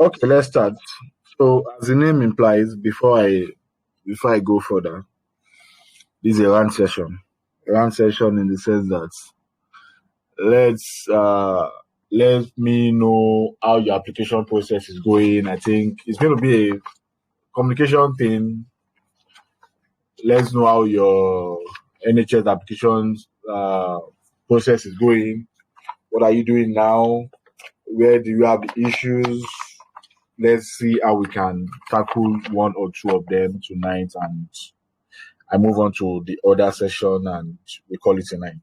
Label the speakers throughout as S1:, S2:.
S1: Okay, let's start. So, as the name implies, before I go further, this is a rant session. A rant session in the sense that let's let me know how your application process is going. I think it's going to be a communication thing. Let's know how your NHS applications process is going. What are you doing now? Where do you have the issues? Let's see how we can tackle one or two of them tonight, and I move on to the other session and we call it a night.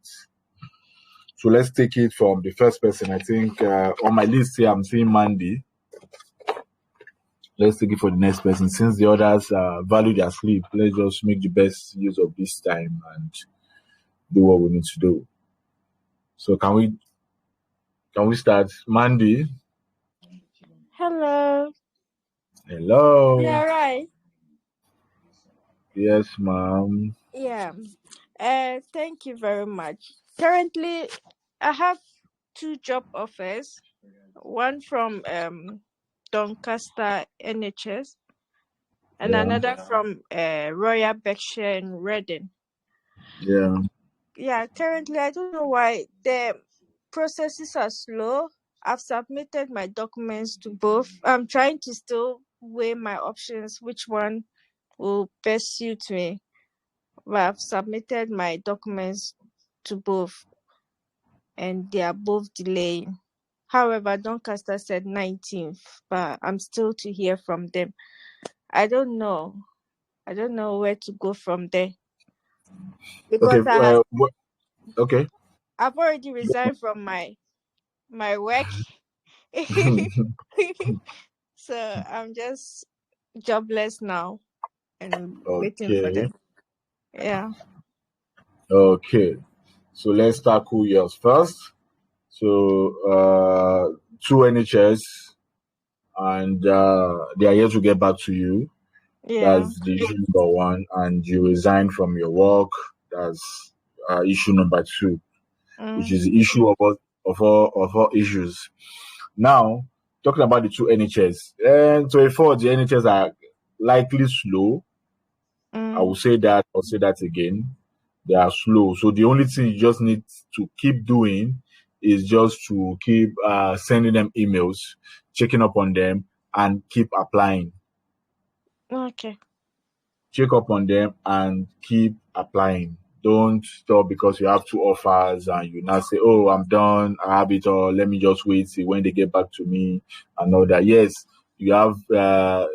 S1: So let's take it from the first person. I think on my list here, I'm seeing Mandy. Let's take it for the next person. Since the others value their sleep, let's just make the best use of this time and do what we need to do. So can we start? Mandy?
S2: Hello.
S1: Hello.
S2: Yeah, right.
S1: Yes, ma'am.
S2: Yeah. Thank you very much. Currently, I have 2 job offers. One from Doncaster NHS and
S1: Yeah.
S2: another from Royal Berkshire in Reading.
S1: Yeah.
S2: Yeah, currently I don't know why the processes are slow. I've submitted my documents to both. I'm trying to still weigh my options, which one will best suit me. But I've submitted my documents to both and they are both delaying. However, Doncaster said 19th, but I'm still to hear from them. I don't know. I don't know where to go from there. Because
S1: Okay. Okay.
S2: I've already resigned from my work. So I'm just jobless now and waiting for
S1: Okay.
S2: them. Yeah.
S1: Okay. So let's tackle yours first. So two NHS and they are here to get back to you.
S2: Yeah.
S1: That's the issue number one. And you resign from your work. That's issue number two, which is the issue of all issues. Now, talking about the two NHS, and 24, the NHS are likely slow. I will say that. I'll say that again. They are slow. So the only thing you just need to keep doing is just to keep sending them emails, checking up on them, and keep applying.
S2: Okay.
S1: Check up on them and keep applying. Don't stop because you have 2 offers and you now say, "Oh, I'm done. I have it all. Let me just wait see when they get back to me and all that." Yes, you have.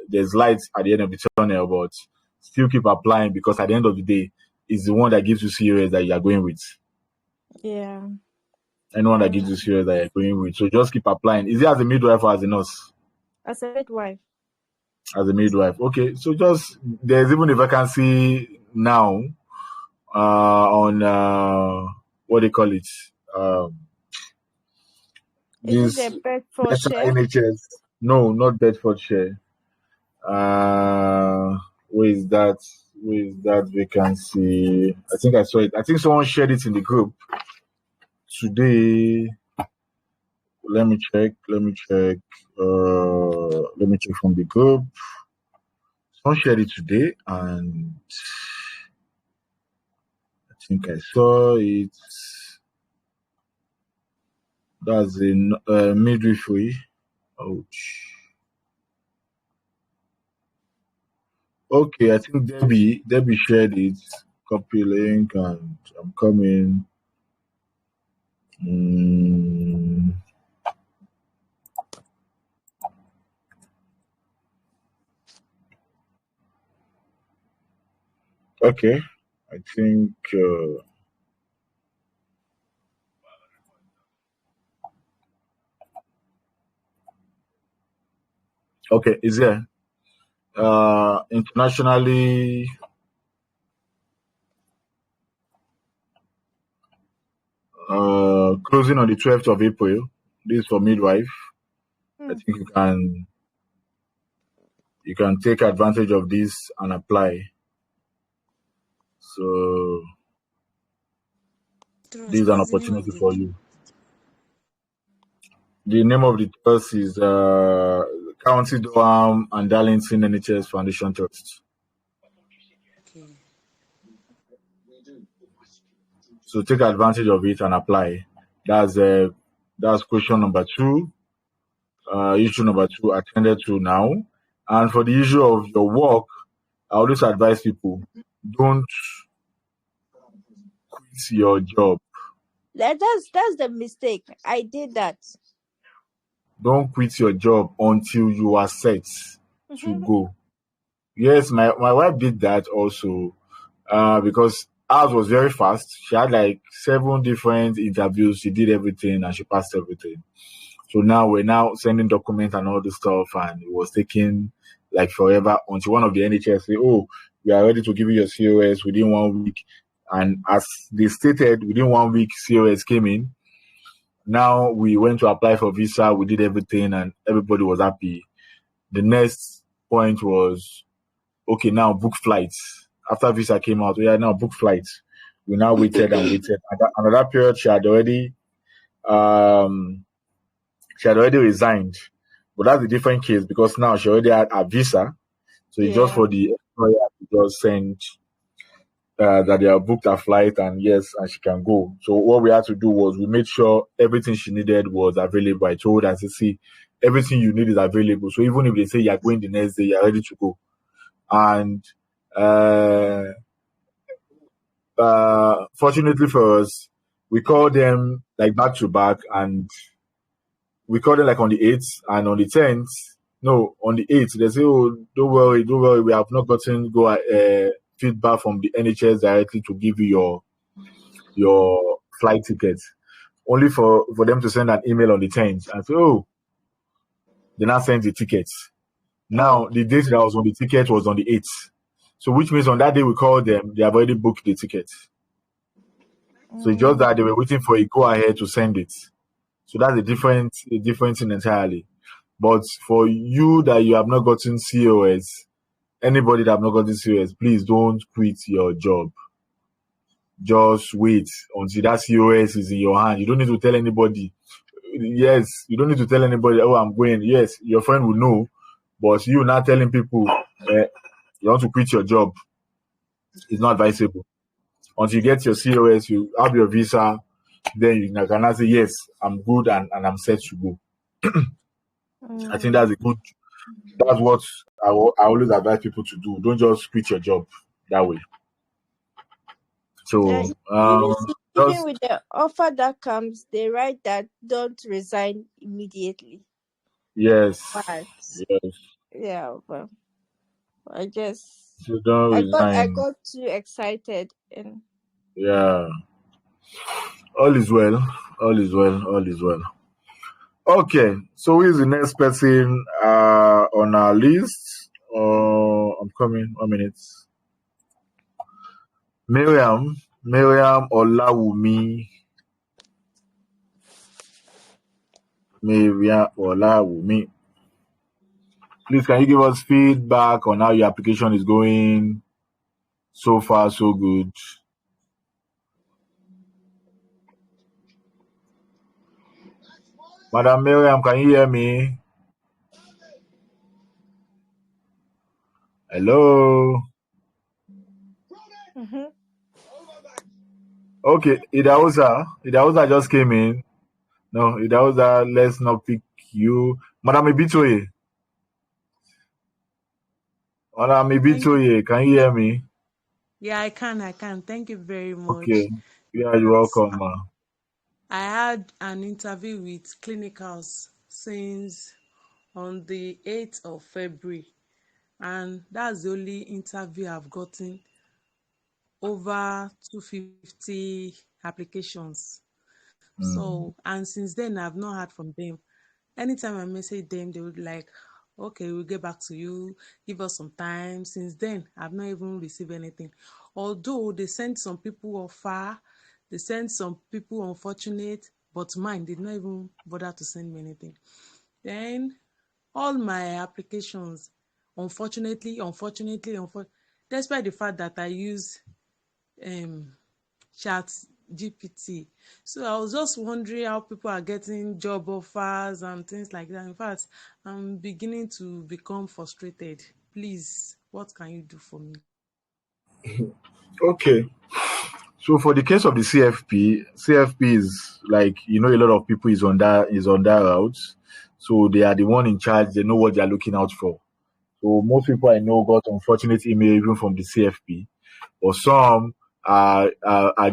S1: There's lights at the end of the tunnel, but still keep applying because at the end of the day, it's the one that gives you serious that you are going with.
S2: Yeah.
S1: Anyone that gives you serious that you're going with. So just keep applying. Is it as a midwife or as a nurse?
S2: As a midwife.
S1: As a midwife. Okay. So just there's even a vacancy now on what do you call it?
S2: Is
S1: This
S2: it a Bedfordshire?
S1: NHS. No, not Bedfordshire. Where is that? Where is that vacancy? I think I saw it. I think someone shared it in the group today. Let me check. Let me check from the group. Someone shared it today, and I think I saw it. That's in midwifery. Ouch. Okay, I think Debbie shared it. Copy link, and I'm coming. Okay, I think. Okay, is there? Internationally, closing on the 12th of April. This is for midwife. I think you can take advantage of this and apply. So this is an opportunity for you. The name of the course is County Durham and Darlington NHS Foundation Trust.
S3: Okay.
S1: So take advantage of it and apply. That's question number 2. Issue number 2 attended to now. And for the issue of your work, I always advise people, don't quit your job.
S2: That's the mistake. I did that.
S1: Don't quit your job until you are set to go. Yes, my wife did that also, because ours was very fast. She had like 7 different interviews. She did everything and she passed everything. So now we're now sending documents and all this stuff, and it was taking like forever until one of the NHS say, "Oh, we are ready to give you your COS within 1 week." And as they stated, within 1 week, COS came in. Now we went to apply for visa. We did everything, and everybody was happy. The next point was, okay, now book flights. After visa came out, we are now book flights. We now waited and waited. Another period, she had already resigned. But that's a different case because now she already had a visa. So it's just for the employer to just send that they have booked a flight and yes, and she can go. So what we had to do was we made sure everything she needed was available. I told her, see, everything you need is available. So even if they say you're going the next day, you're ready to go. And fortunately for us, we called them like back to back, and we called them like on the 8th and on the 10th. No, on the 8th, they say, "Oh, don't worry, we have not gotten feedback from the NHS directly to give you your flight ticket." Only for them to send an email on the 10th and say, "Oh, they now send the tickets." Now, the date that was on the ticket was on the 8th. So which means on that day we called them, they have already booked the ticket. So it's just that they were waiting for a go ahead to send it. So that's a different thing entirely. But for you that you have not gotten COS, anybody that have not gotten COS, please don't quit your job. Just wait until that COS is in your hand. You don't need to tell anybody. Yes, you don't need to tell anybody, "Oh, I'm going." Yes, your friend will know. But you not telling people you want to quit your job is not advisable. Until you get your COS, you have your visa, then you can now say, "Yes, I'm good and I'm set to go." I think that's what I always advise people to do. Don't just quit your job that way. So,
S2: Even with the offer that comes, they write that don't resign immediately.
S1: yes,
S2: But
S1: yes.
S2: yeah, well, I guess
S1: So don't
S2: I
S1: resign.
S2: got too excited and
S1: Yeah, all is well. All is well. All is well. Okay, so who is the next person on our list? I'm coming. 1 minute. Miriam Olawumi. Miriam Olawumi. Please, can you give us feedback on how your application is going? So far, so good. Madam Miriam, can you hear me? Hello? Okay, Idauza just came in. No, Idauza, let's not pick you. Madam Ibitoye. Madam Ibitoye, can you hear me?
S3: Yeah, I can. Thank you very much.
S1: Okay. Yeah, you're welcome, ma.
S3: I had an interview with Clinicals since on the 8th of February, and that's the only interview I've gotten. Over 250 applications. So, and since then, I've not heard from them. Anytime I message them, they would like, "Okay, we'll get back to you, give us some time." Since then, I've not even received anything. Although they sent some people offer, they sent some people unfortunate, but mine did not even bother to send me anything. Then all my applications, unfortunately, despite the fact that I use chat GPT. So I was just wondering how people are getting job offers and things like that. In fact, I'm beginning to become frustrated. Please, what can you do for me?
S1: Okay. So for the case of the CFP is like, a lot of people is on that route. So they are the one in charge. They know what they are looking out for. So most people I know got unfortunate email even from the CFP, or some are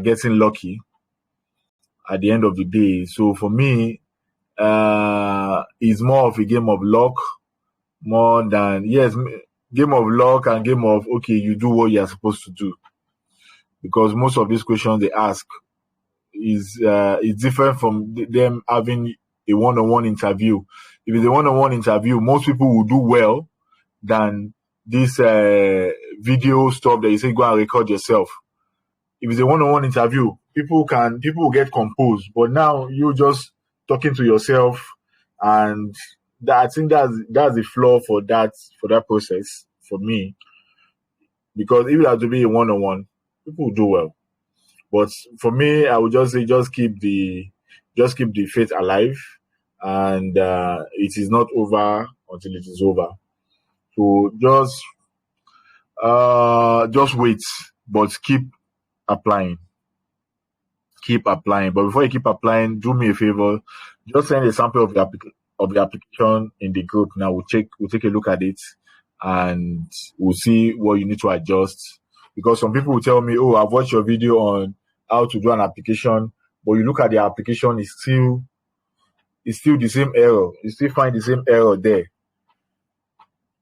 S1: getting lucky at the end of the day. So for me, it's more of a game of luck more than, yes, game of luck and game of, okay, you do what you're supposed to do, because most of these questions they ask is different from them having a one-on-one interview. If it's a one-on-one interview, most people will do well than this video stuff that you say go and record yourself. If it's a one-on-one interview, people will get composed. But now you just talking to yourself, and I think that's the flaw for that process for me. Because if it has to be a one-on-one, people will do well. But for me, I would just say just keep the faith alive, and it is not over until it is over. So just wait, but keep applying. Keep applying. But before you keep applying, do me a favor, just send a sample of the application in the group. Now we'll take a look at it, and we'll see what you need to adjust. Because some people will tell me, "Oh, I've watched your video on how to do an application," but you look at the application, it's still the same error. You still find the same error there.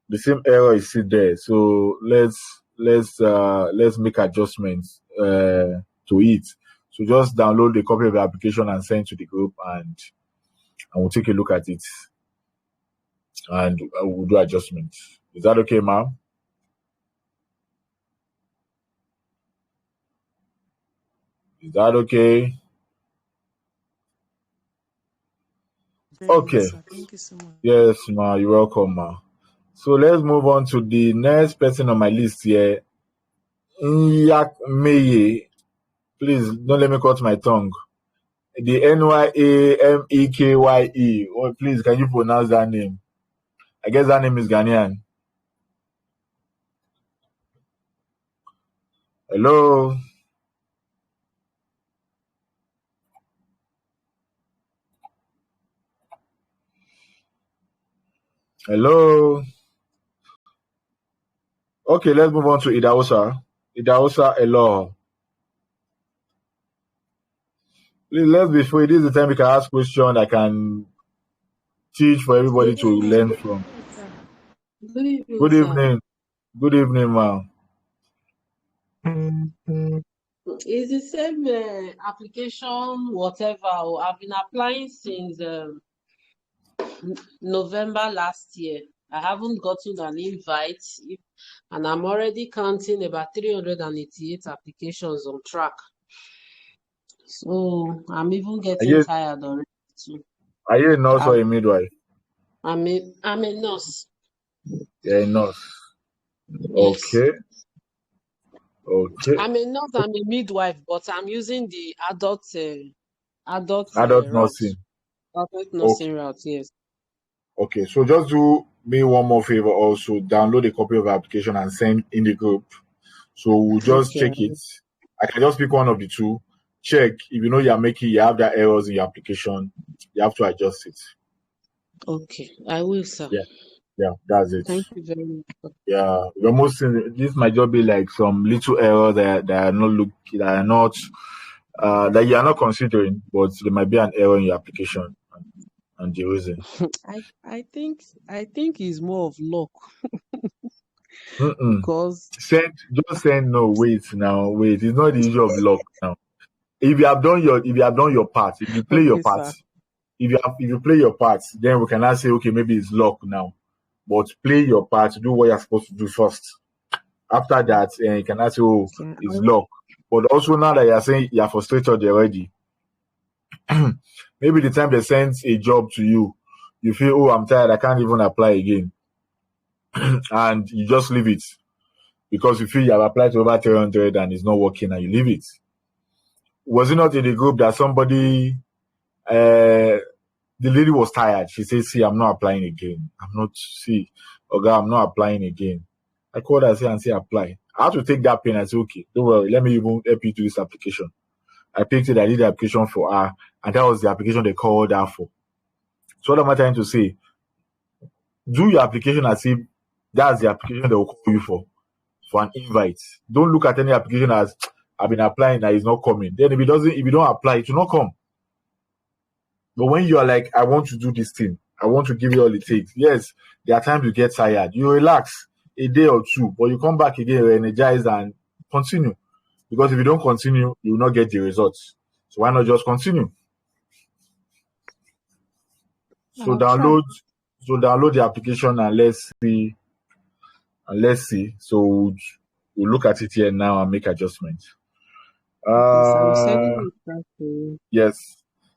S1: The same error is still there. So let's make adjustments to it. So just download a copy of the application and send to the group, and we'll take a look at it, and we'll do adjustments. Is that okay, ma'am? Is that okay?
S3: Very well,
S1: Okay.
S3: sir. Thank you so much.
S1: Yes, ma. You're welcome, ma. So let's move on to the next person on my list here. Nyak Meye. Please don't let me cut my tongue. The Nyamekye. Oh, please, can you pronounce that name? I guess that name is Ghanaian. Hello? Hello? Okay, let's move on to Idaosa. Idaosa Elo. Please, let's be free. This is the time we can ask questions I can teach for everybody to learn from.
S4: Good evening,
S1: Good
S4: sir.
S1: evening. Good evening, ma'am.
S4: It's the same application, whatever. I've been applying since November last year. I haven't gotten an invite, and I'm already counting about 388 applications on track. So I'm even getting tired already too.
S1: Are you a nurse or a midwife?
S4: I'm a nurse.
S1: You're a nurse.
S4: Yes.
S1: Okay.
S4: I'm a nurse. I'm a midwife, but I'm using the adult
S1: Adult
S4: route.
S1: nursing.
S4: Adult nursing route, yes.
S1: Okay, so just do me one more favor also. Download a copy of the application and send in the group. So we'll just check it. I can just pick one of the two. Check. If you know you have that errors in your application, you have to adjust it.
S4: Okay, I will, sir.
S1: Yeah, that's it.
S4: Thank you very much.
S1: Yeah, this might just be like some little errors that you are not considering, but there might be an error in your application and the reason.
S4: I think it's more of luck.
S1: Because no, wait. It's not the issue of luck now. If you have done your part, if you play your part, if you play your part, then we can now say, okay, maybe it's luck now. But play your part, do what you're supposed to do first. After that, you can now say, it's luck. But also now that you're saying you're frustrated already, maybe the time they send a job to you, you feel, I'm tired, I can't even apply again. And you just leave it. Because you feel you have applied to over 300 and it's not working and you leave it. Was it not in the group that somebody, the lady was tired? She said, "See, I'm not applying again. I'm not applying again." I called her and say, "Apply." I had to take that pen and say, "Okay, don't worry. Let me even help you do this application." I picked it. I did the application for her, and that was the application they called her for. So what am I trying to say? Do your application as if that's the application they will call you for an invite. Don't look at any application as I've been applying that is not coming. Then if you don't apply, it will not come. But when you are like, I want to do this thing, I want to give you all it takes. Yes, there are times you get tired. You relax a day or two, but you come back again, re-energize and continue. Because if you don't continue, you will not get the results. So why not just continue? So download the application and let's see. So we'll look at it here now and make adjustments.
S4: Okay, so I'm sending it back to you.
S1: Yes.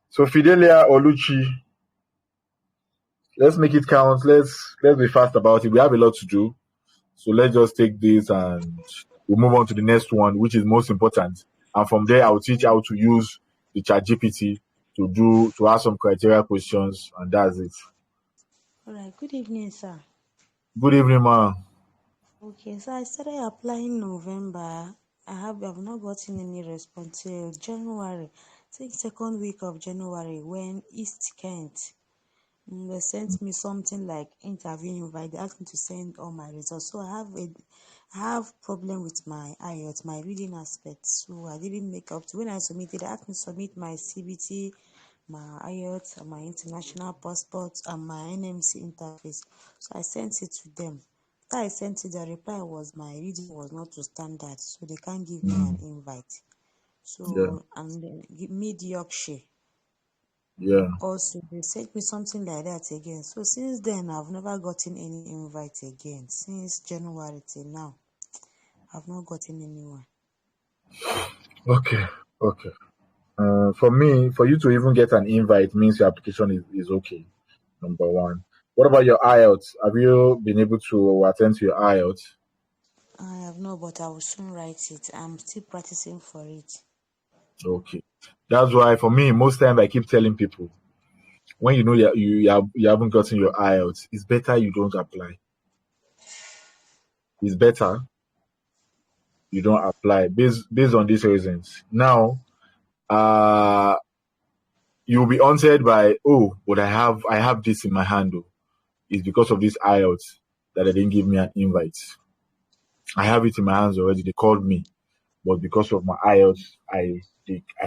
S1: So Fidelia Oluchi, let's make it count. Let's be fast about it. We have a lot to do. So let's just take this and we'll move on to the next one, which is most important. And from there, I'll teach how to use the ChatGPT to ask some criteria questions, and that's it.
S5: All right. Good evening, sir.
S1: Good evening, ma.
S5: Okay, so I started applying November. I've not gotten any response till January. I think second week of January when East Kent they sent me something like interview invite. They asked me to send all my results. So I have problem with my IELTS, my reading aspect. So I didn't make up to when I submitted. They asked me to submit my CBT, my IELTS, and my international passport, and my NMC interface. So I sent it to them. After I sent it, the reply was my reading was not to standard, so they can't give me an invite. So and then mid Yorkshire.
S1: Yeah.
S5: Also, they sent me something like that again. So since then, I've never gotten any invite again. Since January till now, I've not gotten anyone.
S1: Okay. For you to even get an invite means your application is okay. Number one. What about your IELTS? Have you been able to attend to your IELTS?
S5: I have not, but I will soon write it. I'm still practicing for it.
S1: Okay. That's why for me, most time I keep telling people, when you know you haven't gotten your IELTS, it's better you don't apply. It's better you don't apply based on these reasons. Now, you'll be answered by, "Oh, but I have this in my hand. It's because of this IELTS that they didn't give me an invite. I have it in my hands already. They called me, but because of my IELTS, I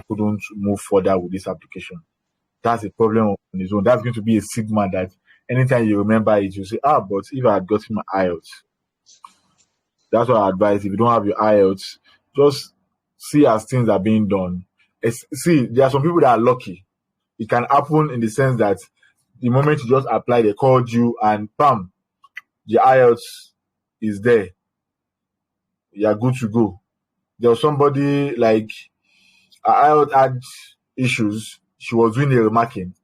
S1: couldn't move further with this application." That's a problem on its own. That's going to be a stigma that anytime you remember it, you say, but if I had gotten my IELTS. That's what I advise. If you don't have your IELTS, just see as things are being done. See, there are some people that are lucky. It can happen in the sense that the moment you just apply, they called you and bam, the IELTS is there. You are good to go. There was somebody like her IELTS had issues. She was doing a remarking.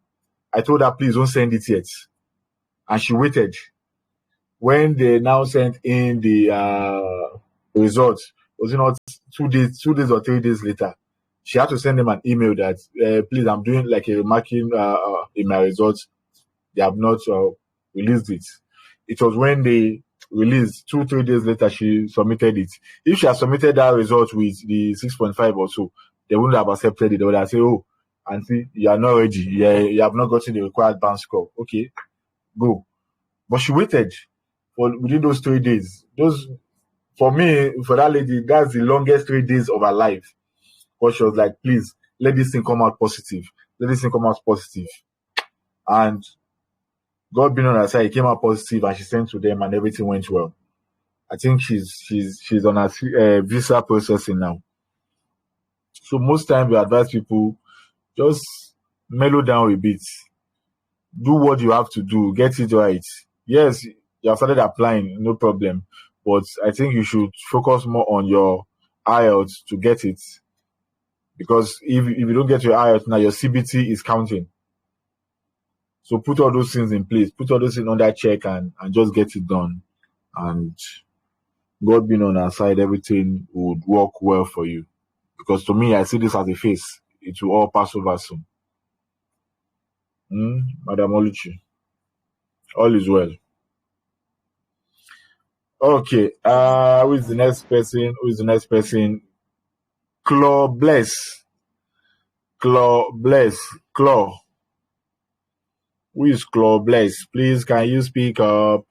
S1: I told her, please don't send it yet. And she waited. When they now sent in the results, was it not 2 days or 3 days later? She had to send them an email that, please, I'm doing like a remarking in my results. They have not released it. It was when they released 2-3 days later, she submitted it. If she had submitted that result with the 6.5 or so, they wouldn't have accepted it. They would have said, "Oh, auntie, you are not ready. You have not gotten the required band score. Okay, go." But she waited for within those 3 days. For that lady, that's the longest 3 days of her life. But she was like, "Please, let this thing come out positive. Let this thing come out positive." And God being on her side, it came out positive, and she sent to them, and everything went well. I think she's on her visa processing now. So most times we advise people, just mellow down a bit. Do what you have to do. Get it right. Yes, you have started applying, no problem. But I think you should focus more on your IELTS to get it. Because if you don't get your IELTS now, your CBT is counting. So put all those things in place. Put all those things under check and just get it done. And God being on our side, everything would work well for you. Because to me, I see this as a phase. It will all pass over soon. Madam Oluchi, all is well. Okay. Who is the next person? Who is the next person? Claw Bless. Claw Bless. Claw. Who is Claw Bless? Please, can you speak up?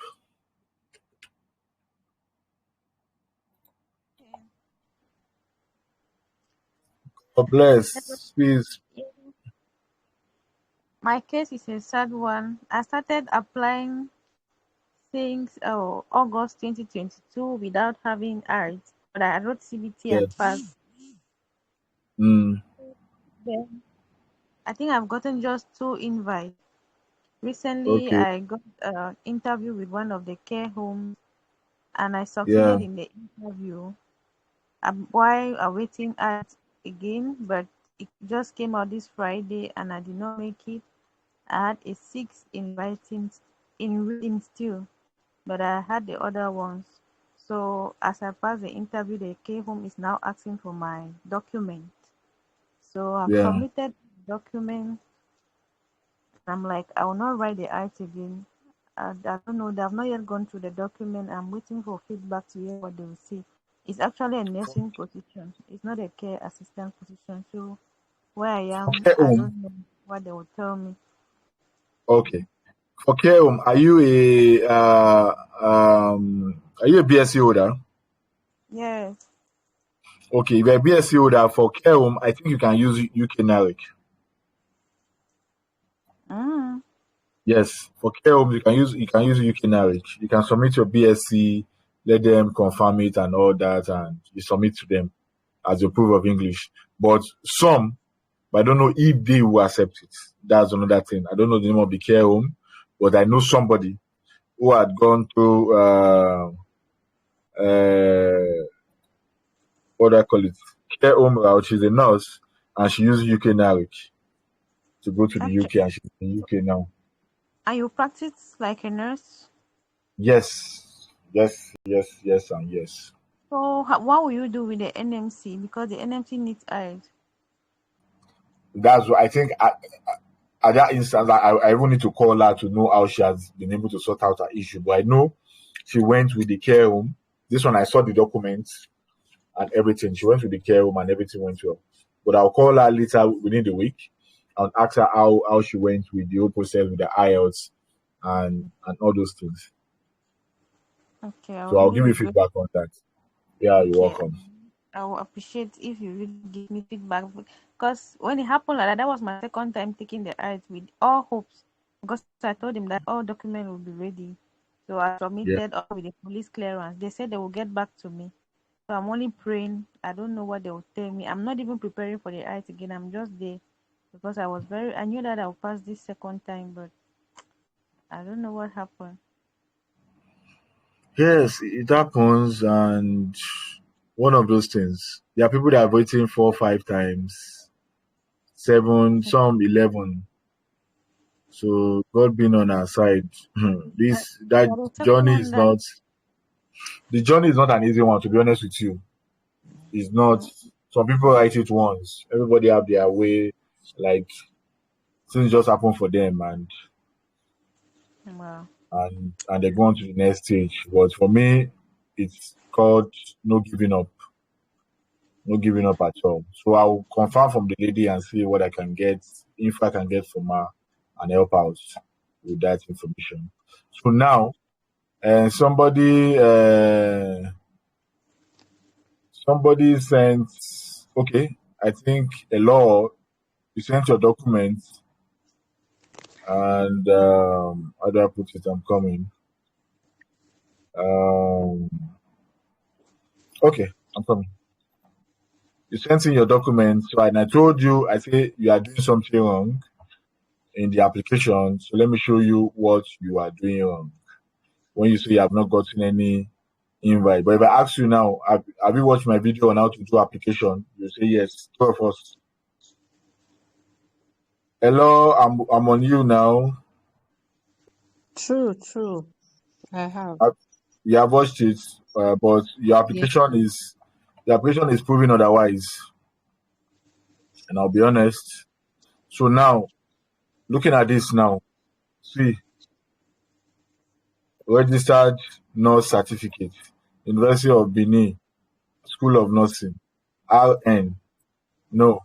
S1: Claw Bless, please.
S2: My case is a sad one. I started applying since August 2022 without having IELTS, but I wrote CBT
S1: Yeah.
S2: and passed.
S1: Mm.
S2: Then I think I've gotten just 2 invites. Recently,
S1: Okay.
S2: I got an interview with one of the care homes, and I
S1: Yeah.
S2: succeeded in the interview. While awaiting IELTS again, but it just came out this Friday, and I did not make it. I had a 6 inviting in reading still, but I had the other ones. So as I passed the interview, the care home is now asking for my document. So I've
S1: Yeah.
S2: submitted the document. I'm like, I will not write the IELTS again. I don't know. They have not yet gone through the document. I'm waiting for feedback to hear what they will say. It's actually a nursing position. It's not a care assistant position. So where I am,
S1: Care
S2: I
S1: home.
S2: don't know what they will tell me.
S1: Okay. For care home, are you a BSc holder?
S2: Yes.
S1: Okay, if you're a BSc holder for care home, I think you can use UK NARIC.
S2: Mm.
S1: Yes, for care home you can use UK NARIC. You can submit your BSc, let them confirm it and all that, and you submit to them as your proof of English. But I don't know if they will accept it. That's another thing. I don't know the name of the care home, but I know somebody who had gone through what do I call it? Care home route. She's a nurse and she used UK NARIC to go to the
S2: Okay.
S1: UK, and she's in the UK now.
S2: And you practice like a nurse?
S1: Yes, and yes.
S2: So what will you do with the NMC? Because the NMC needs IELTS.
S1: That's what I think. At that instance, I even need to call her to know how she has been able to sort out her issue. But I know she went with the care home. This one, I saw the documents and everything. She went with the care home and everything went well. But I'll call her later within the week and ask her how she went with the whole process with the IELTS and all those things.
S2: Okay, I
S1: So
S2: will
S1: I'll
S2: really
S1: give you
S2: regret.
S1: feedback on that. Yeah, you're
S2: Okay,
S1: welcome.
S2: I will appreciate if you really give me feedback, because when it happened like that was my second time taking the IELTS with all hopes, because I told him that all documents will be ready. So I
S1: Yeah.
S2: submitted all with the police clearance. They said they will get back to me. So I'm only praying. I don't know what they will tell me. I'm not even preparing for the IELTS again. I'm just there because I knew that I'll pass this second time, but I don't know what happened.
S1: Yes, it happens, and one of those things. There are people that are waiting 4, 5 times, 7, some 11. So God being on our side,
S2: Uh,
S1: that
S2: yeah, the second
S1: journey
S2: one
S1: is
S2: that
S1: not. The journey is not an easy one, to be honest with you. It's not. Some people write it once. Everybody have their way. Like things just happen for them,
S2: wow.
S1: and they go on to the next stage. But for me, it's called no giving up. No giving up at all. So I will confirm from the lady and see what I can get, if I can get from her, and help out with that information. So now, somebody sent. Okay, I think a law. You sent your documents, and how do I put it? I'm coming. Um, okay, I'm coming. You sent in your documents, so and I told you, I say you are doing something wrong in the application. So let me show you what you are doing wrong. When you say you have not gotten any invite, but if I ask you now, have you watched my video on how to do application? You say yes. Two of us. Hello, I'm on you now.
S4: True. I have.
S1: You have watched it, but
S4: Yes.
S1: your application is proving otherwise. And I'll be honest. So now, looking at this now, see, registered nurse certificate, University of Benin, School of Nursing, RN. No,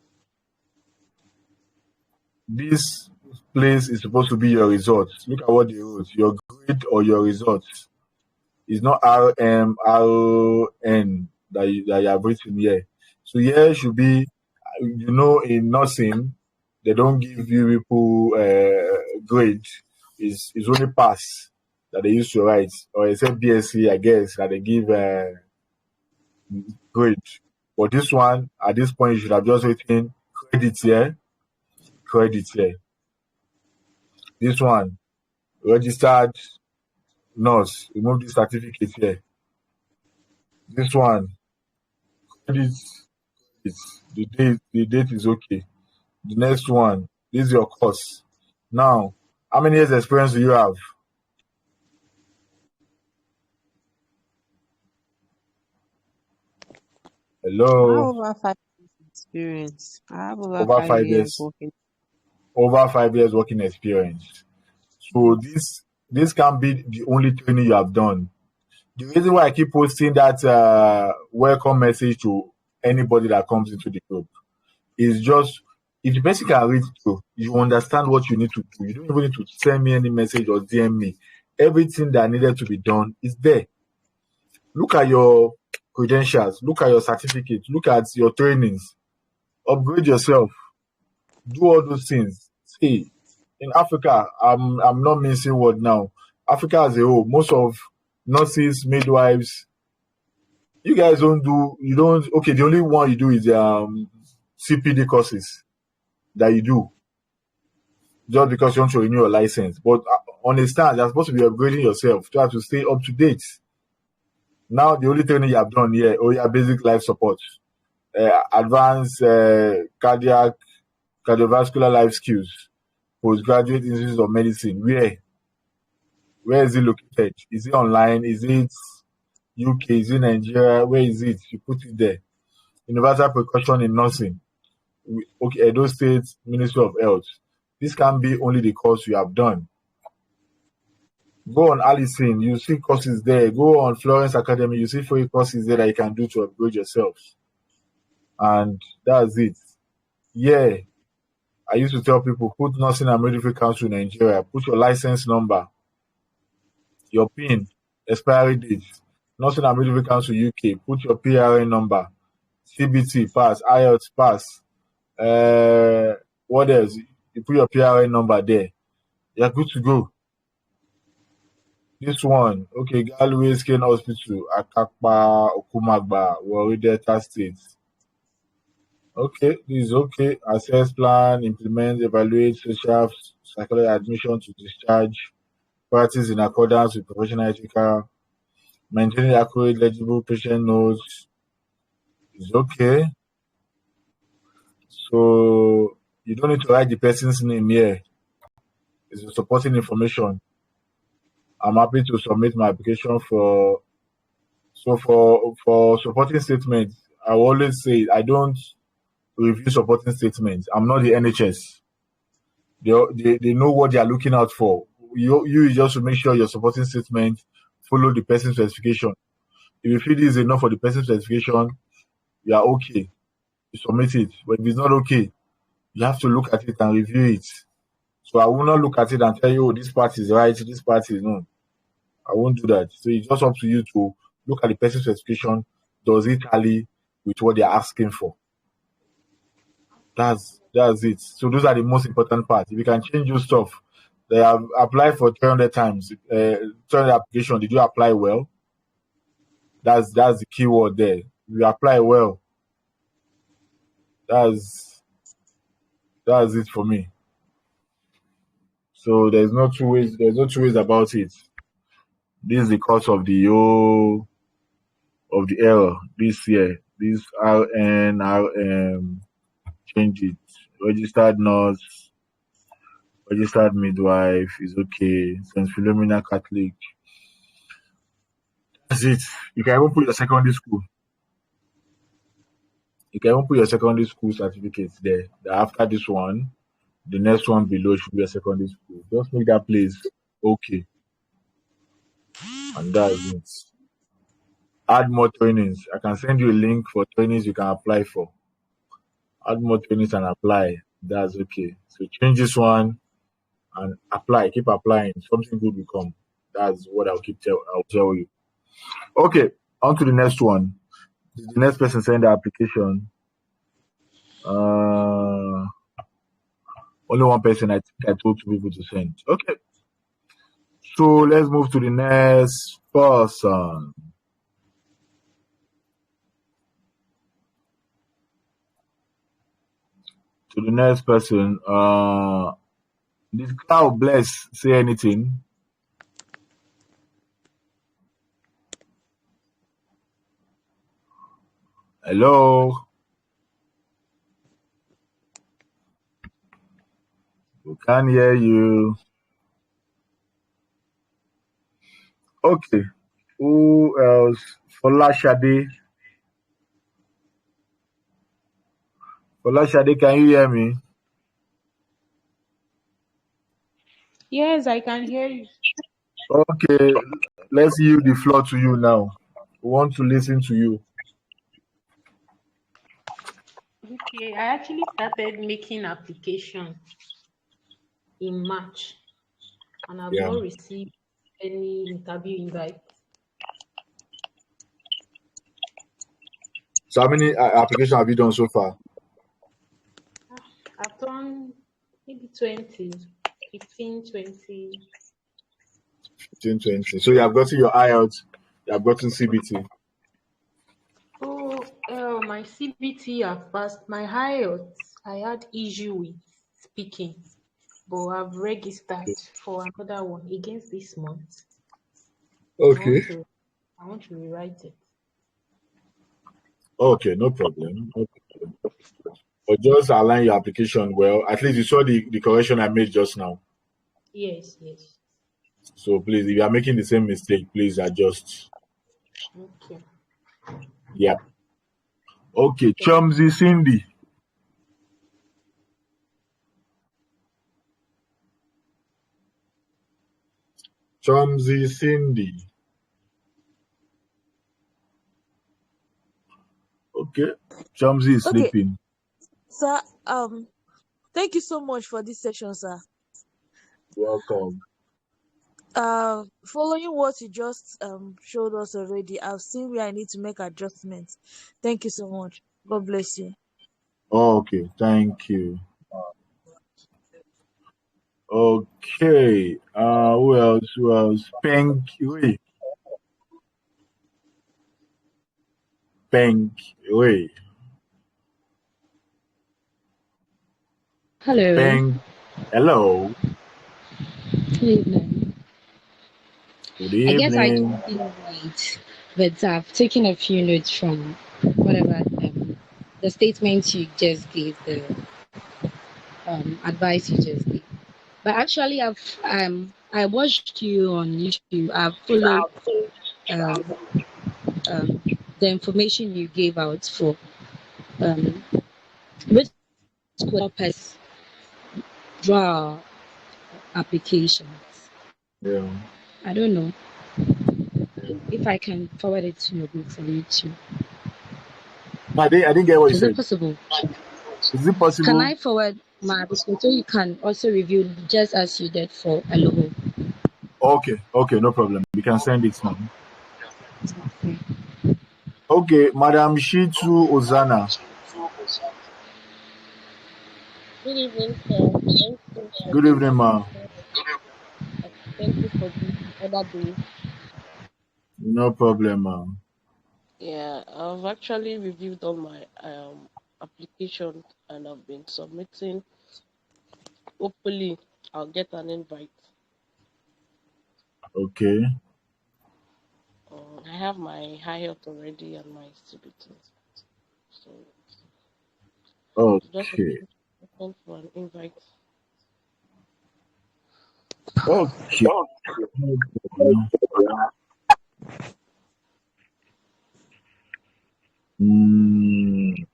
S1: this place is supposed to be your results. Look at what they wrote. Your grade or your results. It's not RN that you have written here. So here should be, in nursing, they don't give you people grade. It's only pass that they used to write. Or except BSc, I guess, that they give grade. But this one, at this point, you should have just written credit here, credit here. This one, registered nurse, remove the certificate here. This one, credit, the date is okay. The next one, this is your course. Now, how many years experience do you have?
S4: I
S1: Hello?
S4: have over 5 years experience. I have over
S1: Over
S4: five
S1: five
S4: years
S1: years.
S4: working.
S1: Over 5 years working experience. So this can be the only training you have done. The reason why I keep posting that welcome message to anybody that comes into the group is just, if the person can read through, you understand what you need to do. You don't even need to send me any message or DM me. Everything that needed to be done is there. Look at your credentials, look at your certificates, look at your trainings, upgrade yourself, do all those things. See, in Africa, I'm not mincing word now. Africa as a whole, most of nurses, midwives, you guys okay, the only one you do is CPD courses that you do just because you want to renew your license. But on a stand, you're supposed to be upgrading yourself to have to stay up to date. Now, the only training you have done here, basic life support, advanced cardiovascular life skills, postgraduate institute of medicine. Where is it located? Is it online? Is it UK? Is it Nigeria? Where is it? You put it there. Universal precaution in nursing. Okay, Edo State Ministry of Health. This can be only the course you have done. Go on Allison, you see courses there. Go on Florence Academy, you see free courses there that you can do to upgrade yourself. And that's it. Yeah, I used to tell people, put Nursing and Midwifery Council Nigeria, put your license number, your PIN, expiry date, Nursing and Midwifery Council UK, put your PRN number, CBT pass, IELTS pass, what else? You put your PRN number there. You're good to go. This one, okay, Galway Skin Hospital, Akakpa, Okumagba, Warri Delta State. Okay, this is okay. Assess plan, implement, evaluate social psychology admission to discharge, practice in accordance with professional ethical, maintaining accurate, legible patient notes is okay. So you don't need to write the person's name here. It's supporting information. I'm happy to submit my application for supporting statements. I will always say I don't review supporting statements. I'm not the NHS. They know what they are looking out for. You just to make sure your supporting statement follow the person's specification. If you feel this is enough for the person's specification, you are okay. You submit it. But if it's not okay, you have to look at it and review it. So I will not look at it and tell you, oh, this part is right, this part is no. I won't do that. So it's just up to you to look at the person's specification. Does it tally with what they're asking for? That's it. So those are the most important parts. If you can change your stuff, they have applied for 300 times. 300 application. Did you apply well? That's the key word there. If you apply well, that's it for me. So there's no two ways. There's no two ways about it. This is the cause of the error this year. This RN, change it. Registered nurse, registered midwife is okay. St. Philomena Catholic. That's it. You can even put your secondary school. You can even put your secondary school certificates there. That after this one, the next one below should be a secondary school. Just make that place okay, and that's it. Add more trainings. I can send you a link for trainings you can apply for. Add more trainings and apply. That's okay. So change this one and apply. Keep applying. Something good will come. That's what I'll tell you. Okay, on to the next one. The next person send the application. Only one person. I think I told two people to send. Okay. So let's move to the next person. To the next person. Did God bless say anything? Hello? We can't hear you. Okay. Who else? Folashade. Folashade, can you hear me?
S6: Yes, I can hear you.
S1: Okay. Let's yield the floor to you now. We want to listen to you.
S6: Okay, I actually started making application in March, and I've
S1: Yeah.
S6: not received any interview invite.
S1: So how many applications have you done so far?
S6: I've done maybe 20, 15, 20.
S1: 15, 20. So you have gotten your IELTS, you have gotten CBT.
S6: Oh, my CBT have passed. My IELTS, I had issue with speaking, but I've registered for another one against this month.
S1: Okay.
S6: I want to rewrite it.
S1: Okay, no problem. No problem. But just align your application well. At least you saw the correction I made just now.
S6: Yes, yes.
S1: So please, if you are making the same mistake, please adjust.
S6: Okay.
S1: Yeah. Okay, Chumsy Cindy. Chumsy Cindy. Okay. Chumsy is
S7: Okay,
S1: sleeping.
S7: sir. Thank you so much for this session, sir.
S1: Welcome.
S7: Following what you just showed us already, I've seen where I need to make adjustments. Thank you so much. God bless you.
S1: Okay, thank you. Okay. Who else? Who else? Wait. Wait.
S8: Hello.
S1: Hello.
S8: Good evening.
S1: Good
S8: I guess I
S1: evening.
S8: joined in late, but I've taken a few notes from whatever the statement you just gave, the advice you just gave. But actually, I watched you on YouTube. I've followed um, um, the information you gave out for um, which could help us draw applications.
S1: Yeah.
S8: I don't know if I can forward it to your group for you too.
S1: I didn't get what you
S8: Is it
S1: said.
S8: possible?
S1: Is it
S8: Can
S1: possible?
S8: I forward my application so you can also review just as you did for Aloho?
S1: Okay, no problem. You can send it now.
S8: Okay.
S1: Okay, Madam Shitu Ozana.
S9: Good evening, sir. Thank you for
S1: Good
S9: the
S1: evening, ma.
S9: thank you for the other day.
S1: No problem, ma.
S9: Yeah, I've actually reviewed all my application and I've been submitting. Hopefully, I'll get an invite.
S1: Okay.
S9: I have my high health already and my CBT, so just
S1: Okay.
S9: waiting for an invite.
S1: Okay. No problem. Mm,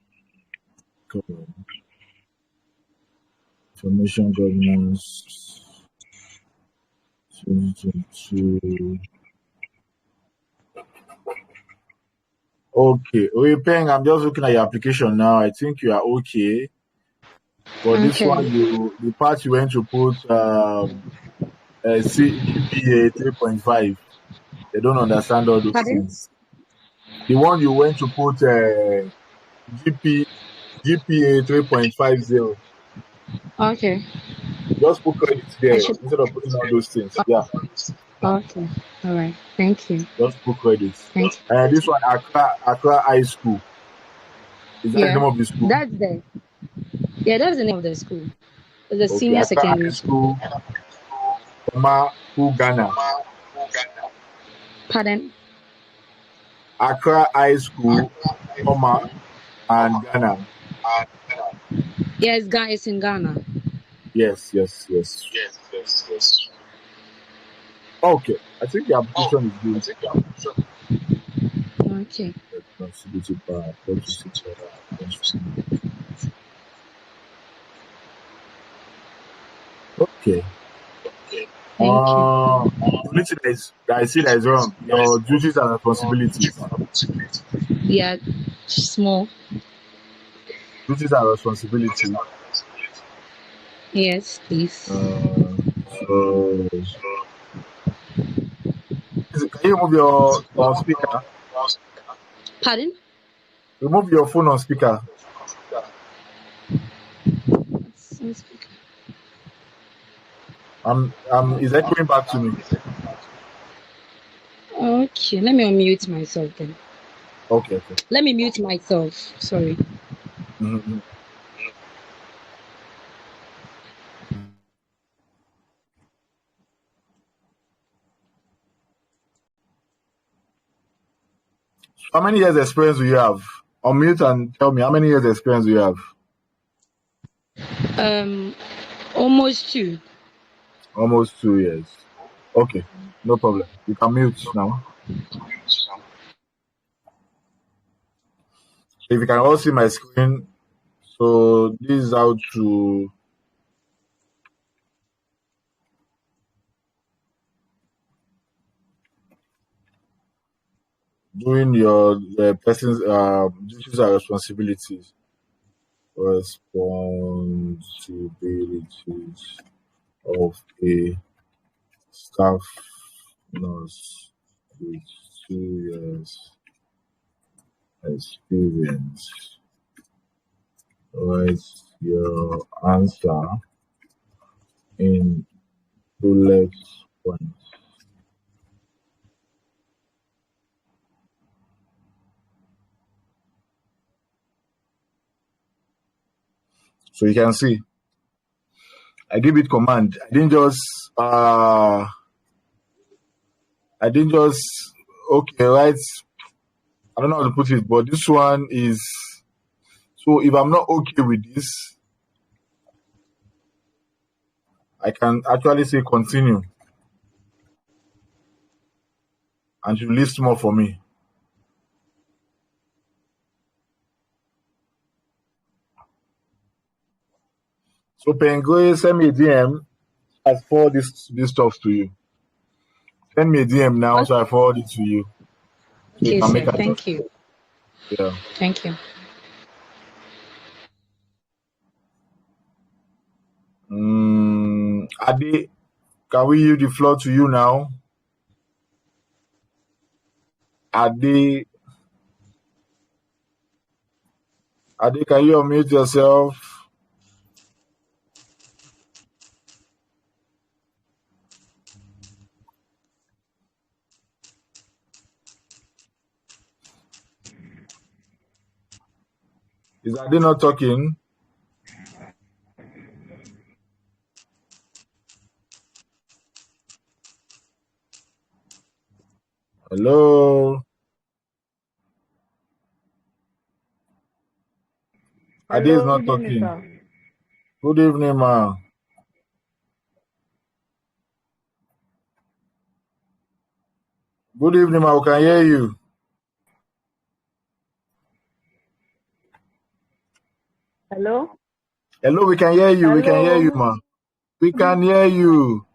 S1: Information governance 2022. Okay. Peng, I'm just looking at your application now. I think you are okay. But this
S8: Okay.
S1: one, the part you went to put GPA 3.5. They don't understand all those
S8: Pardon?
S1: things. The one you went to put GPA 3.50.
S8: Okay.
S1: Just put credits
S8: I
S1: there
S8: should.
S1: instead of putting all those things. Yeah,
S8: Okay. All right. Thank you.
S1: just put credits.
S8: Thank you.
S1: This one, Accra High School. Is that the
S8: Yeah.
S1: name of the school?
S8: That's the. Yeah, that's the name of the school. It's a
S1: Okay,
S8: senior
S1: Accra
S8: secondary
S1: High
S8: school.
S1: School, Ghana.
S8: Pardon?
S1: Accra High School, and Ghana.
S8: Yes, guys in Ghana.
S1: Yes. Okay, I think the application is good.
S8: Okay.
S1: Responsibility power, purchasing power, responsibility. Okay.
S8: Thank you.
S1: The only thing that I see that is wrong, your duties and responsibilities.
S8: Yeah, small.
S1: Duties and responsibilities.
S8: Yes, please.
S1: So, can you remove your on speaker?
S8: Pardon?
S1: Remove your phone on speaker. Is echoing back to me?
S8: Okay, let me unmute myself then.
S1: Okay.
S8: Let me mute myself. Sorry.
S1: Mm-hmm. How many years experience do you have? Unmute and tell me how many years experience do you have?
S8: Almost 2.
S1: Almost 2 years. Okay, no problem. You can mute now. If you can all see my screen, so this is how to doing your person's duties and responsibilities. Responsibilities of a staff nurse with 2 years experience. Write your answer in bullet points. So you can see, I give it command. I didn't just okay, right? I don't know how to put it, but this one is, so if I'm not okay with this, I can actually say continue and you list more for me. So Pengo, send me a DM. I forward this stuff to you. Send me a DM now, so I forward it to you. So you
S8: Okay,
S1: can
S8: sir.
S1: make adjustments.
S8: Thank you.
S1: Yeah.
S8: Thank you.
S1: Ade, can we yield the floor to you now? Ade, can you unmute yourself? Is Ade not talking? Hello? Ade is
S10: Hello,
S1: not
S10: good evening,
S1: talking.
S10: sir.
S1: Good evening, ma. Good evening, ma. We can hear you.
S10: Hello?
S1: Hello, we can hear you. We can hear you,
S10: Hello?
S1: ma. We can hear you.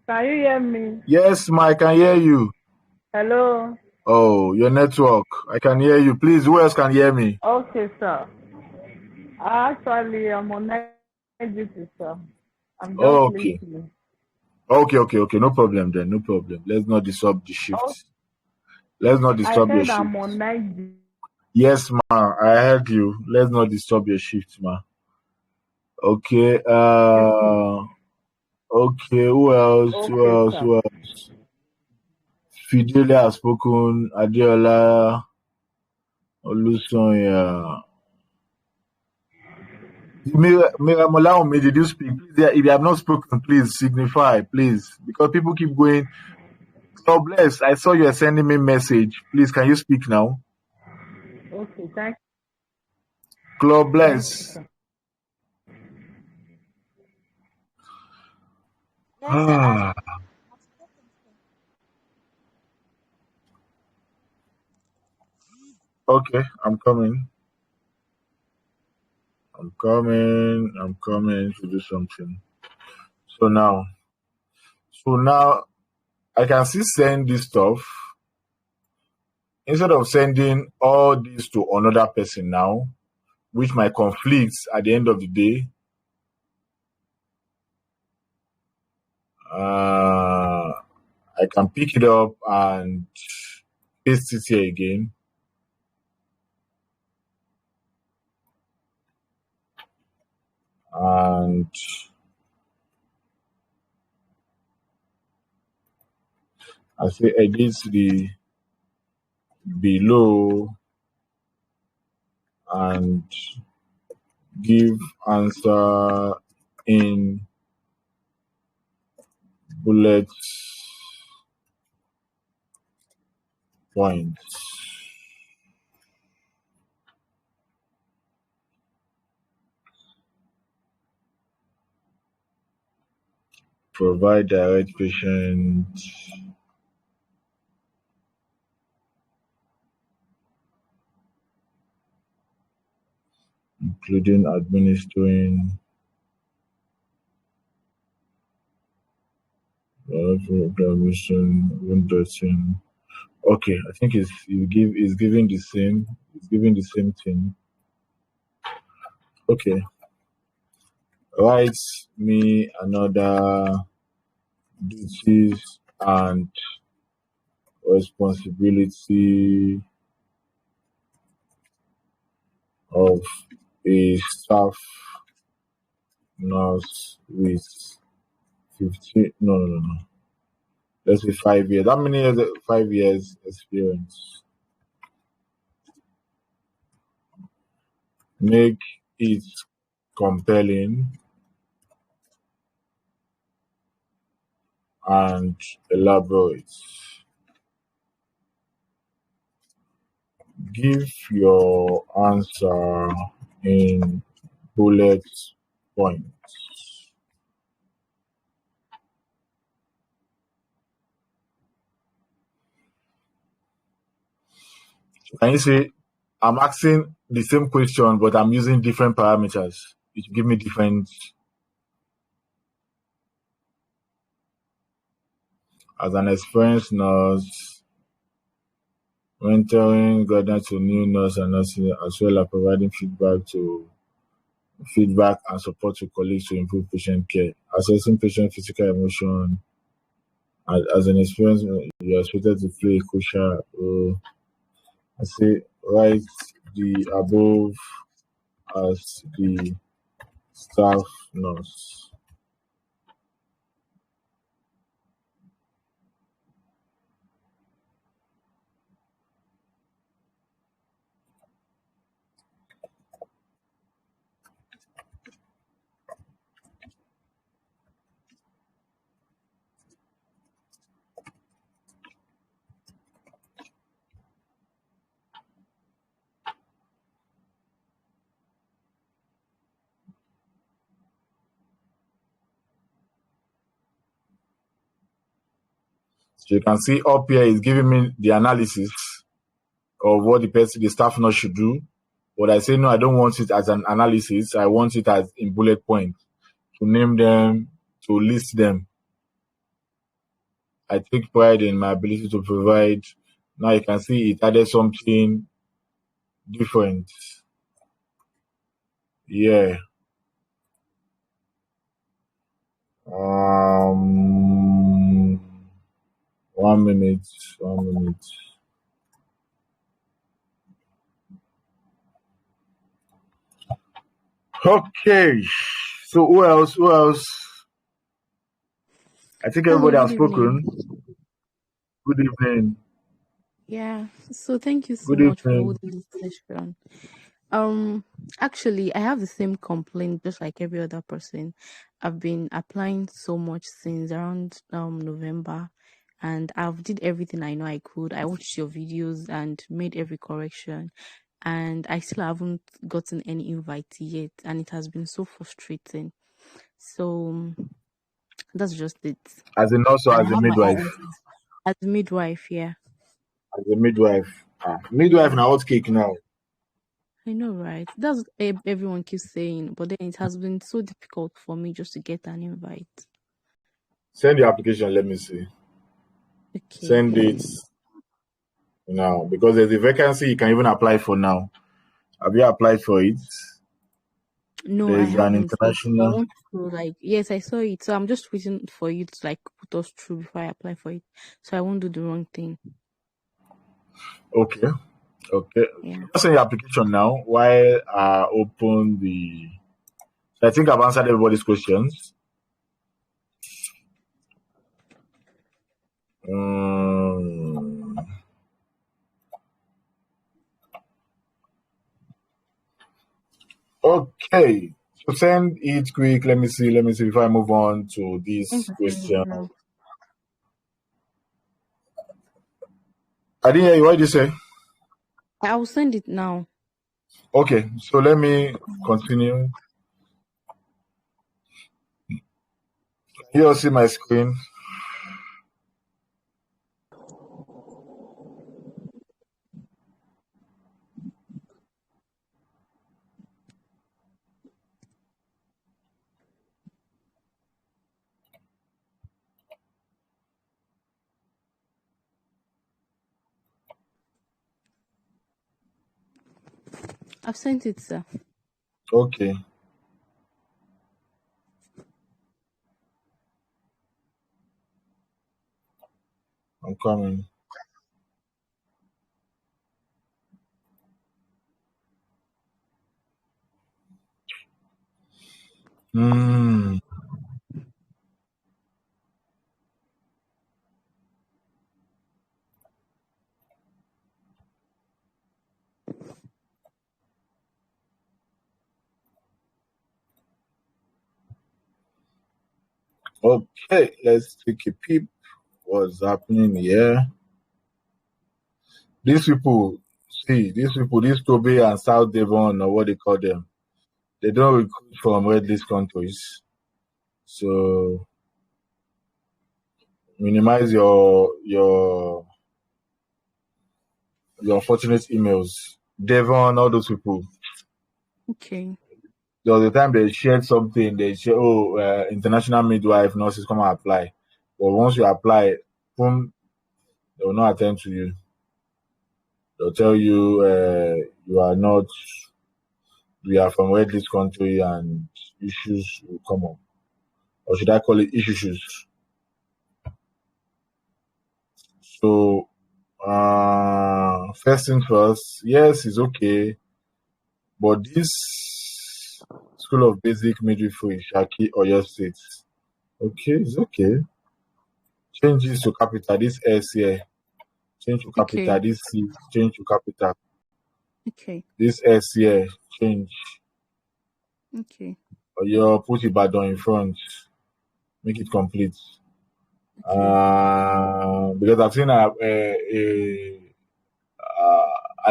S10: Can you hear me?
S1: Yes, ma, I can hear you.
S10: Hello?
S1: Oh, your network. I can hear you. Please, who else can hear me?
S10: Okay, sir. Actually, I'm on night duty, sir. I'm just
S1: Okay.
S10: listening.
S1: Okay. No problem then. No problem. Let's not disturb the
S10: Oh,
S1: shift. Let's not
S10: I
S1: disturb your
S10: said
S1: shift.
S10: I'm on night duty.
S1: Yes, ma. I heard you. Let's not disturb your shift, ma. Okay. Okay. Who else? Who
S10: Okay,
S1: else?
S10: sir.
S1: Who else? Fidelia has spoken. Adiola, Olusoya. Miramola, did you speak? Please, if you have not spoken, please signify, please, because people keep going. God bless. I saw you are sending me message. Please, can you speak now?
S10: Okay,
S1: God
S10: thank you,
S1: bless.
S10: sir.
S5: Yes, sir. I've spoken, sir.
S1: Okay, I'm coming. I'm coming to do something. So now I can still send this stuff instead of sending all this to another person now, which might conflict at the end of the day. I can pick it up and paste it here again. And I say edit the below and give answer in bullet points. Provide direct patient including administering permission, window. Okay, I think it's giving the same thing. Okay. Write me another duties and responsibility of a staff nurse with 15 no. Let's say 5 years. How many years 5 years experience? Make it compelling and elaborate. Give your answer in bullet points. Can you say I'm asking the same question, but I'm using different parameters? It will give me different. As an experienced nurse, mentoring guidance to new nurse and nurses, as well as providing feedback and support to colleagues to improve patient care, assessing patient physical emotion. As an experienced, you are expected to play a crucial role. I say write the above as the staff nurse. So you can see up here is giving me the analysis of what the staff nurse should do, But I say no, I don't want it as an analysis. I want it as in bullet point, to name them, to list them. I take pride in my ability to provide. Now you can see it added something different. Yeah. 1 minute. 1 minute. Okay. So who else? Who else? I think everybody
S11: Hello,
S1: has
S11: good
S1: spoken.
S11: evening.
S1: Good evening.
S11: Yeah, so thank you so
S1: Good
S11: much for
S1: evening.
S11: holding this session. Um, Actually, I have the same complaint just like every other person. I've been applying so much since around November, and I've did everything I know I could. I watched your videos and made every correction, and I still haven't gotten any invite yet, and it has been so frustrating. So that's just it.
S1: As in also
S11: And I
S1: as a
S11: have my
S1: midwife.
S11: IELTS as midwife, yeah.
S1: As a midwife. Midwife
S11: Yeah.
S1: now hot cake now.
S11: I know, right? That's what everyone keeps saying, but then it has been so difficult for me just to get an invite.
S1: Send your application, let me see.
S11: Okay.
S1: Send it now. Because there's a vacancy you can even apply for now. Have you applied for it?
S11: No, I
S1: There's an
S11: haven't. But I
S1: international.
S11: want to yes, I saw it. So I'm just waiting for you to put us through before I apply for it. So I won't do the wrong thing.
S1: Okay. Okay.
S11: Yeah.
S1: Just send your application now while I open the. I think I've answered everybody's questions. Okay. So send it quick. Let me see. Let me see before I move on to this question. I didn't hear you. What did you say?
S11: I will send it now.
S1: Okay. So let me continue. You all see my screen?
S11: I've sent it, sir.
S1: Okay. I'm coming. Okay, let's take a peep. What's happening here? These people, these Toby and South Devon, or what they call them, they don't recruit from red list countries. So minimize your unfortunate emails. Devon, all those people.
S11: Okay.
S1: There was a time they shared something. They said, "Oh, international midwife nurses come and apply." But once you apply, boom, they will not attend to you. They'll tell you you are not. We are from red list country, and issues will come up. Or should I call it issues? So, first thing first, yes, it's okay. But this School of Basic Midwifery, Shaki, Oyo State, okay, it's okay. Change this to capital, this S here. Change to capital,
S11: Okay.
S1: this C, change to capital.
S11: Okay.
S1: This S here, change.
S11: Okay.
S1: Oyo, put Ibadan in front. Make it complete.
S11: Okay.
S1: Because I've seen an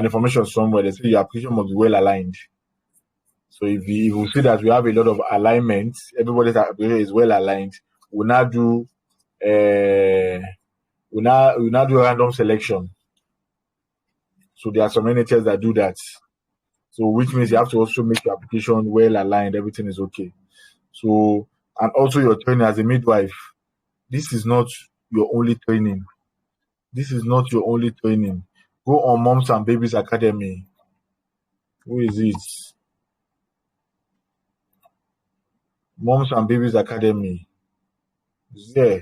S1: information somewhere. They say your application must be well aligned. So if you see that we have a lot of alignment, everybody's application is well aligned. We now do random selection. So there are some NHS that do that. So which means you have to also make your application well aligned, everything is okay. So, and also your training as a midwife, this is not your only training. This is not your only training. Go on Moms and Babies Academy. Who is it? Moms and Babies Academy. Yeah.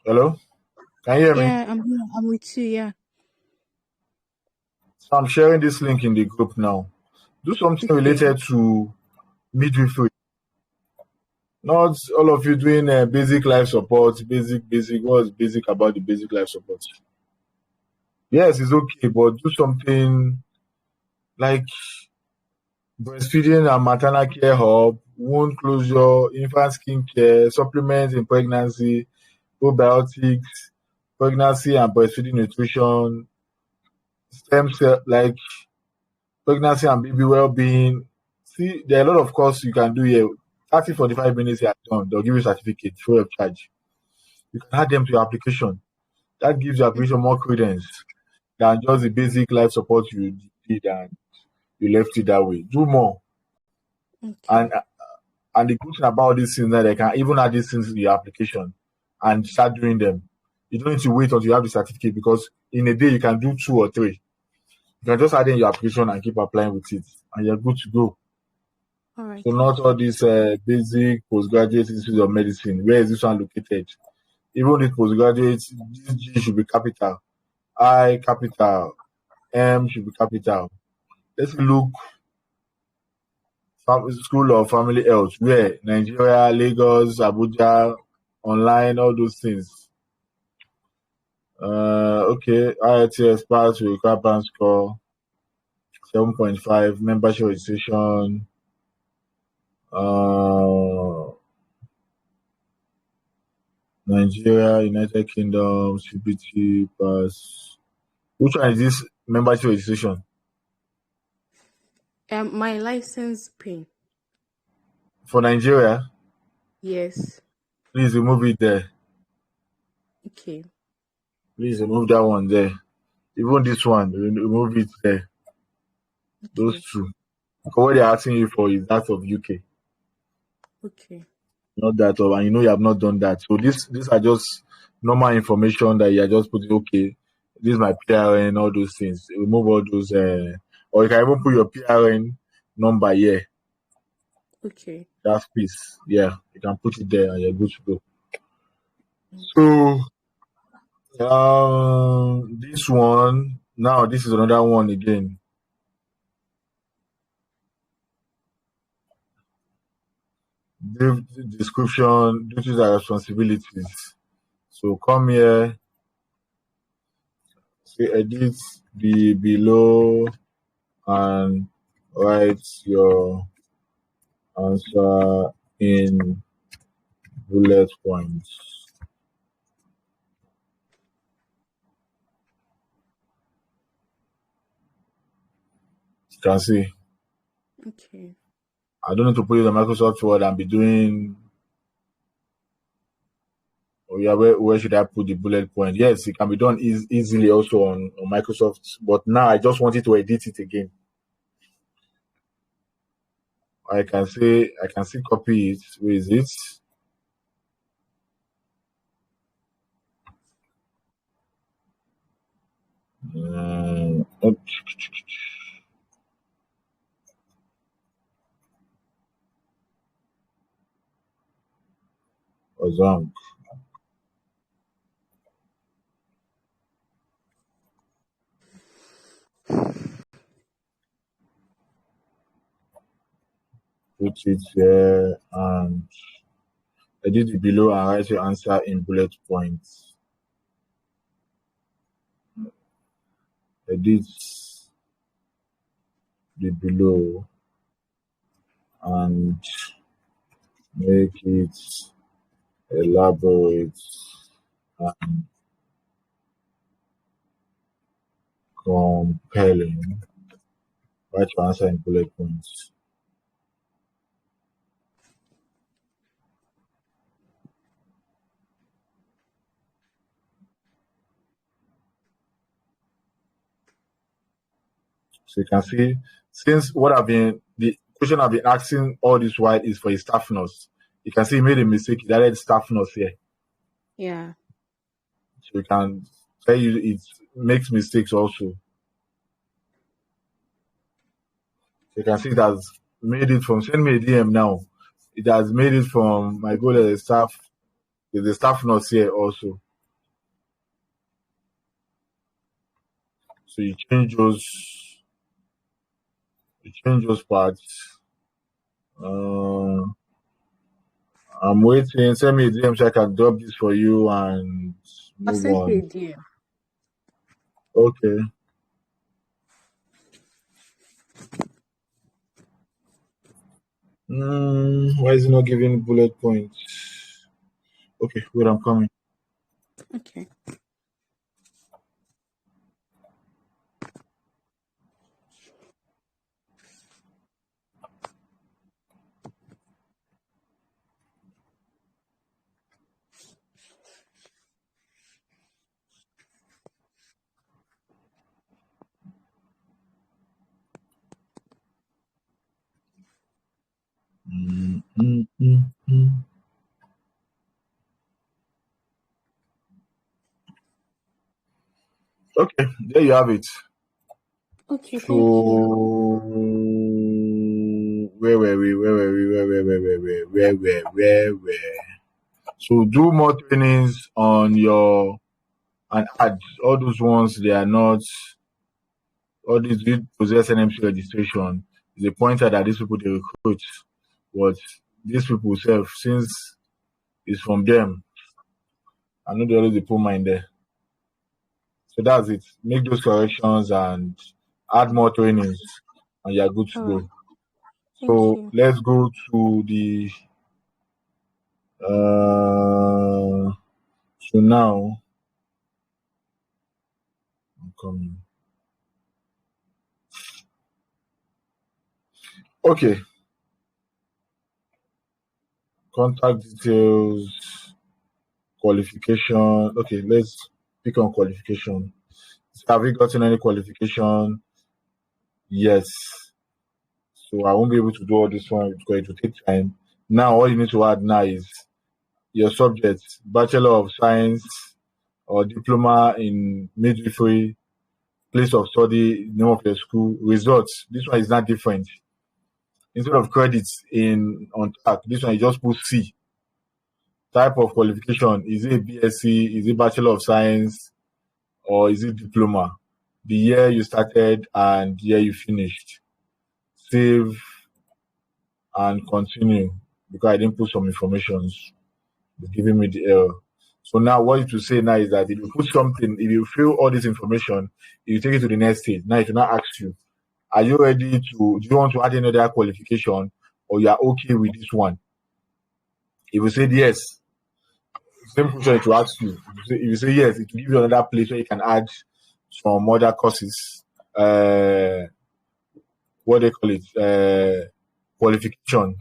S1: Hello? Can you hear me?
S11: Yeah, I'm here. I'm with you. Yeah.
S1: So I'm sharing this link in the group now. Do something
S11: Okay.
S1: related to midwifery. Not all of you doing basic life support, basic. What's basic about the basic life support? Yes, it's okay, but do something like breastfeeding and maternal care hub, wound closure, infant skin care, supplements in pregnancy, probiotics, pregnancy and breastfeeding nutrition, stem cell, like pregnancy and baby well-being. See, there are a lot of courses you can do here. 30, 45 minutes you are done. They'll give you a certificate free of charge. You can add them to your application. That gives your application more credence than just the basic life support you did and you left it that way. Do more.
S11: Okay.
S1: And and the good thing about these things that they can even add these things to your application and start doing them. You don't need to wait until you have the certificate because in a day you can do 2 or 3. You can just add in your application and keep applying with it, and you're good to go.
S11: All right.
S1: So not
S11: Thank
S1: all
S11: you.
S1: these basic postgraduate institute of medicine. Where is this one located? Even the postgraduate, this G should be capital, I capital, M should be capital. Let's look School of Family Health. Where? Nigeria, Lagos, Abuja, online, all those things. Okay, IELTS pass will require band score 7.5, membership registration. Nigeria, United Kingdom, CPT pass. Which one is this membership registration?
S11: My license pin.
S1: For Nigeria,
S11: Yes.
S1: please remove it there.
S11: Okay.
S1: Please remove that one there. Even this one, remove it there. Those
S11: Okay.
S1: two. Because what they're asking you for is that of UK,
S11: Okay.
S1: not that of, and you know you have not done that. So these are just normal information that you are just putting. Okay, this is my PRN, all those things. Remove all those, or you can even put your PRN number here.
S11: Okay.
S1: That space, yeah, you can put it there, and you're good to go.
S11: Okay.
S1: So, this one now, this is another one again. Brief description, duties and responsibilities. So come here, say edit the below and write your answer in bullet points. You can see,
S11: Okay.
S1: I don't need to put it on Microsoft Word and be doing, oh yeah, where should I put the bullet point? Yes, it can be done easily also on Microsoft, but now I just wanted to edit it again. I can see copy it. Where is it? Oh, what's wrong? Put it here and edit it below and write your answer in bullet points. Edit the below and make it elaborate and compelling. Write your answer in bullet points. So you can see, since the question I've been asking all this while is for a staff nurse. You can see he made a mistake. He added staff nurse here.
S11: Yeah.
S1: So you can tell you it makes mistakes also. So you can see it has made it from, send me a DM now. It has made it from my goal as a staff. There's a staff nurse here also. So you change those parts. I'm waiting. Send me a DM so I can drop this for you and
S11: I
S1: move
S11: sent you a
S1: on.
S11: DM.
S1: Okay. Why is it not giving bullet points? Okay, wait, I'm coming.
S11: Okay.
S1: Mm, mm, mm, mm. Okay, there you have it.
S11: Okay, thank you.
S1: So where were we? So do more trainings on your and ads. All those ones they are not all these did possess NMC registration. Is a pointer that these people they recruit. But these people self, since it's from them, I know they always put mine there. So that's it. Make those corrections and add more trainings and you're good to
S11: All right.
S1: go.
S11: Thank
S1: So
S11: you.
S1: let's go to the so now I'm coming. Okay, contact details, qualification. Okay, let's pick on qualification. Have you gotten any qualification? Yes. So I won't be able to do all this one because it will take time. Now all you need to add now is your subject, Bachelor of Science or diploma in midwifery, place of study, name of your school, results. This one is not different. Instead of credits in on track, this one you just put C. Type of qualification, is it a BSc, is it Bachelor of Science, or is it diploma? The year you started and the year you finished. Save and continue because I didn't put some information. It's giving me the error. So now what it will say now is that if you put something, if you fill all this information, you take it to the next stage. Now it will not ask you, are you ready to, do you want to add any other qualification or you are okay with this one? If you say yes, same question it will ask you. If you say yes, it will give you another place where you can add some other courses, what they call it, qualification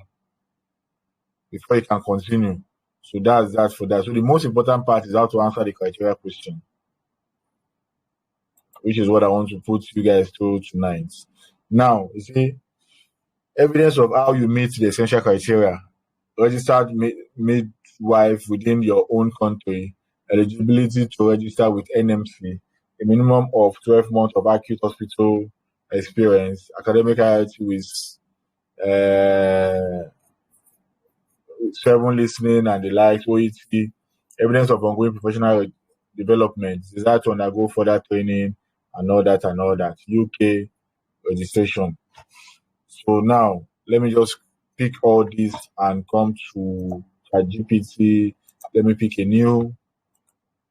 S1: before you can continue. So that's that for that. So the most important part is how to answer the criteria question, which is what I want to put you guys through tonight. Now, you see, evidence of how you meet the essential criteria. Registered midwife within your own country, eligibility to register with NMC, a minimum of 12 months of acute hospital experience, academic IELTS with 7 listening and the likes, OET, evidence of ongoing professional development, desire to undergo further training, and all that and all that. UK registration. So now, let me just pick all these and come to ChatGPT. Let me pick a new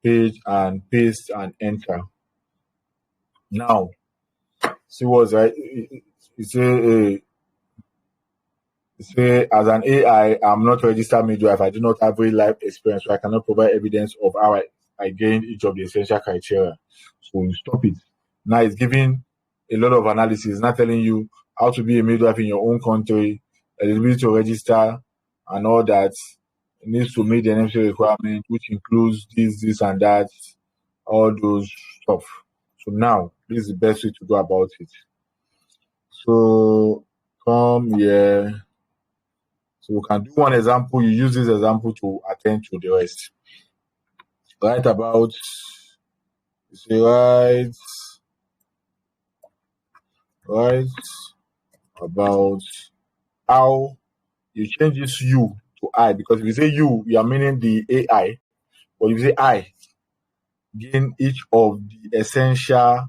S1: page and paste and enter. Now, see what's right. Say, as an AI, I'm not registered midwife. I do not have real life experience, so I cannot provide evidence of how I gained each of the essential criteria. So you stop it. Now it's giving a lot of analysis. It's not telling you how to be a midwife in your own country, eligibility to register, and all that. It needs to meet the NMC requirement, which includes this, and that, all those stuff. So now, this is the best way to go about it. So come here. So we can do one example. You use this example to attend to the rest. Write about, you say write about how you change this you to I, because if you say you are meaning the AI, but if you say I, gain each of the essential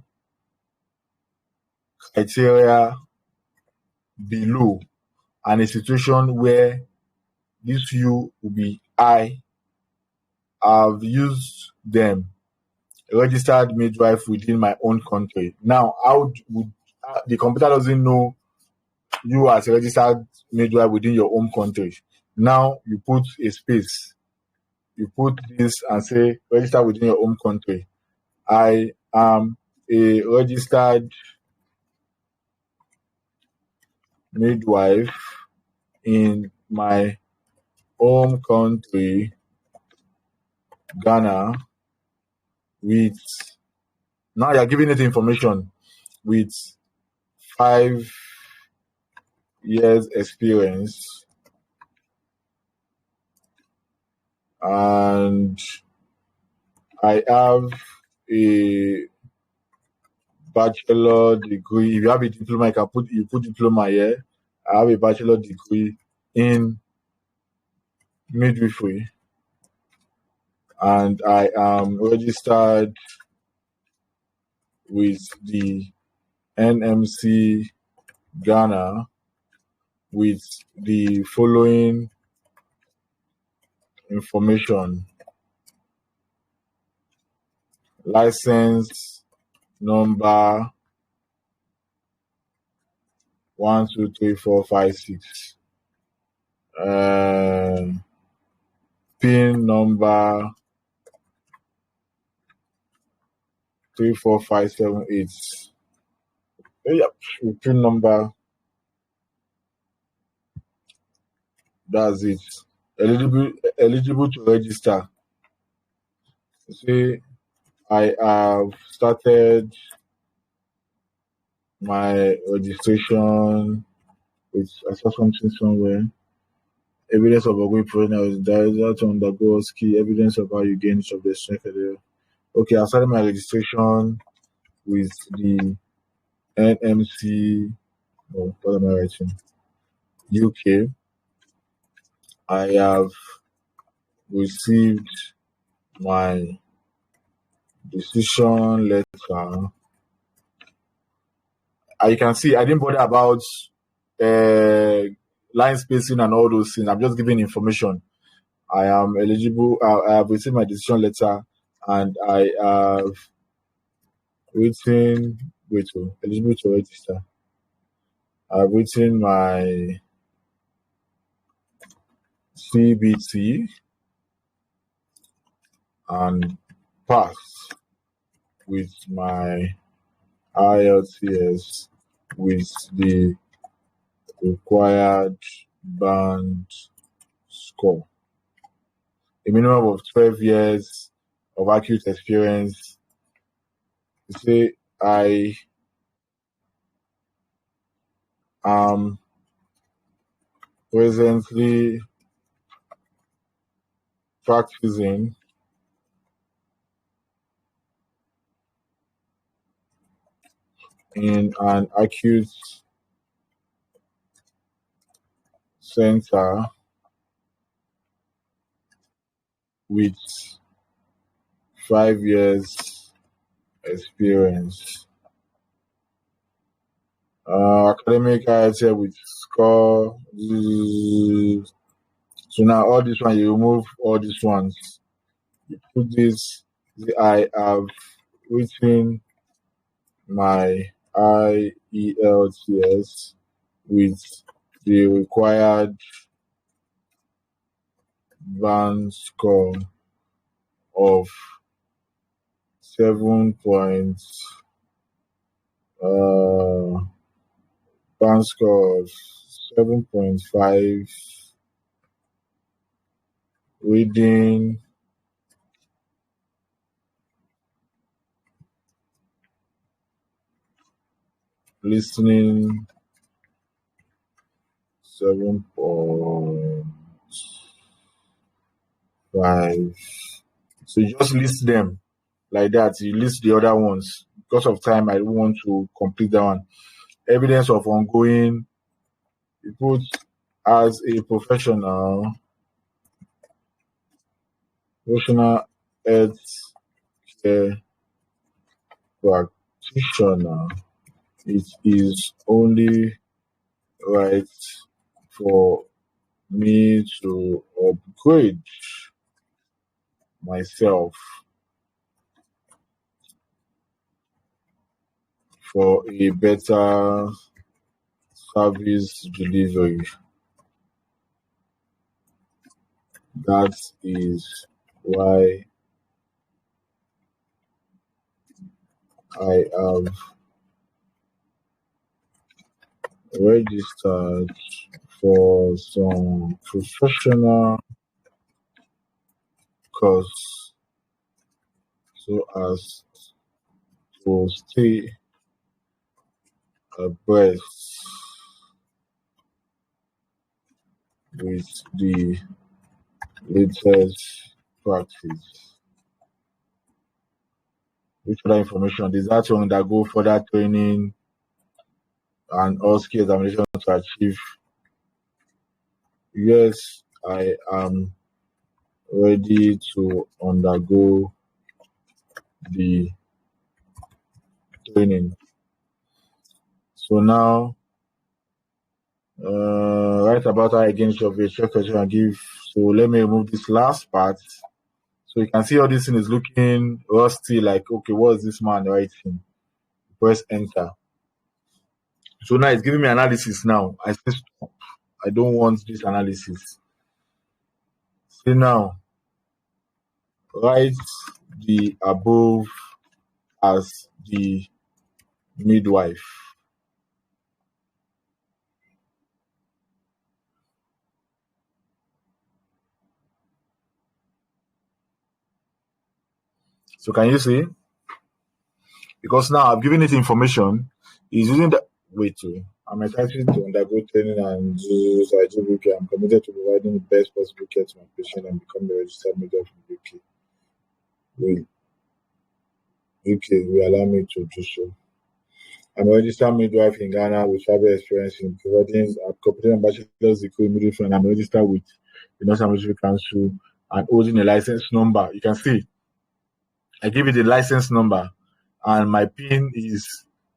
S1: criteria below, and a situation where this you will be I have used them, registered midwife within my own country. Now, how would the computer doesn't know you as a registered midwife within your own country? Now you put a space, you put this and say register within your own country. I am a registered midwife in my home country, Ghana, with, now you're giving it information, with 5 years experience, and I have a bachelor degree. If you have a diploma, you put diploma here. I have a bachelor degree in midwifery, and I am registered with the NMC Ghana with the following information: license number 1, 2, 3, 4, 5, 6, PIN number 3, 4, 5, 7, 8. Yep, PIN number. That's it. Eligible to register. See, I have started my registration with, I saw something somewhere. Evidence of a good professional is desire to undergo ski, evidence of how you gain of the strength. Okay, I started my registration with the NMC. Oh, what am I writing? UK. I have received my decision letter. You can see I didn't bother about line spacing and all those things. I'm just giving information. I am eligible. I have received my decision letter, and I have written. Eligible to register. I've written my CBT and passed with my IELTS with the required band score. A minimum of 12 years of acute experience. You say I am presently practicing in an acute center with 5 years experience. Academic IELTS with score. So now all this one, you remove all these ones. You put this. I have written my IELTS with the required band score of 7 points. Band score of 7.5. Reading, listening, 7.5. So you just list them like that. You list the other ones. Because of time, I don't want to complete that one. Evidence of ongoing. You put as a professional health care practitioner. It is only right for me to upgrade myself for a better service delivery. That is why I have registered for some professional course so as to stay abreast with the latest practice. Which other information? There's that to undergo further training and all skill examination to achieve. Yes, I am ready to undergo the training. So now, write about how again of a check question and give. So let me remove this last part. So you can see all this thing is looking rusty, like, okay, what is this man writing? Press enter. So now it's giving me analysis now. I say stop. I don't want this analysis. See now, write the above as the midwife. So can you see? Because now I've given it information. He's using the wait to. I'm entitled to undergo training and do so I do UK. I'm committed to providing the best possible care to my patient and become a registered midwife in UK. Will allow me to do so. I'm a registered midwife in Ghana with travel experience in providing. I've completed a bachelor's degree in midwifery and I'm registered with the National Midwifery Council and holding a license number. You can see I give it the license number and my PIN is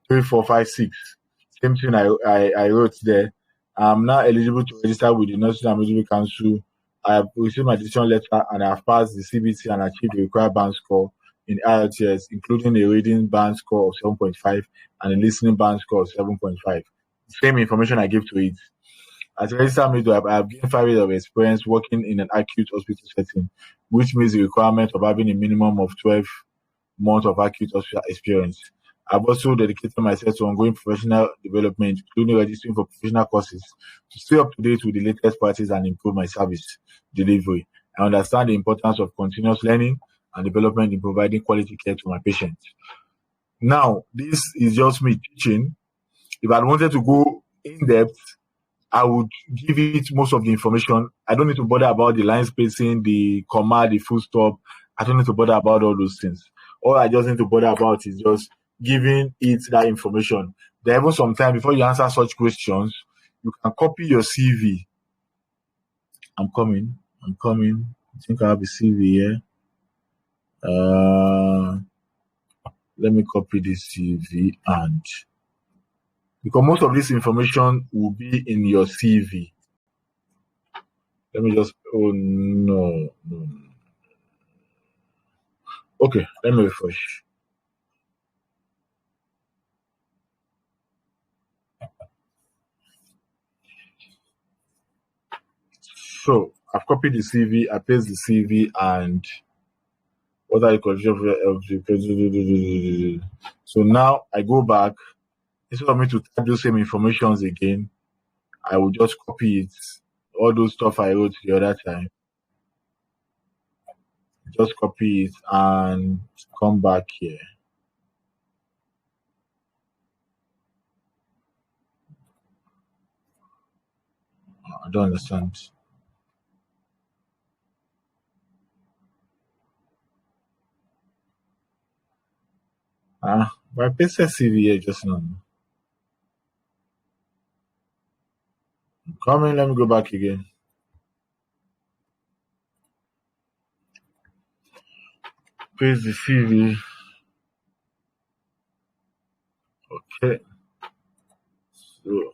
S1: 3456. Same thing I wrote there. I'm now eligible to register with the National Midwifery Council. I have received my decision letter and I have passed the CBT and achieved the required band score in IELTS, including a reading band score of 7.5 and a listening band score of 7.5. Same information I give to it. As a registered midwife, I have gained 5 years of experience working in an acute hospital setting, which means the requirement of having a minimum of 12 months of acute hospital experience. I've also dedicated myself to ongoing professional development, including registering for professional courses to stay up to date with the latest practice and improve my service delivery. I understand the importance of continuous learning and development in providing quality care to my patients. Now, this is just me teaching. If I wanted to go in depth, I would give it most of the information. I don't need to bother about the line spacing, the comma, the full stop. I don't need to bother about all those things. All I just need to bother about is just giving it that information. There even sometimes before you answer such questions, you can copy your CV. I'm coming. I think I have a CV here. Let me copy this CV and because most of this information will be in your CV. Let me just, oh no. Okay, let me refresh. So I've copied the CV, I paste the CV, and what are the conditions of the so now I go back. Instead of me to type those same informations again, I will just copy it. All those stuff I wrote the other time. Just copy it and come back here. I don't understand. My pasted CV here just now. Come in, let me go back again. Paste the CV. Okay. So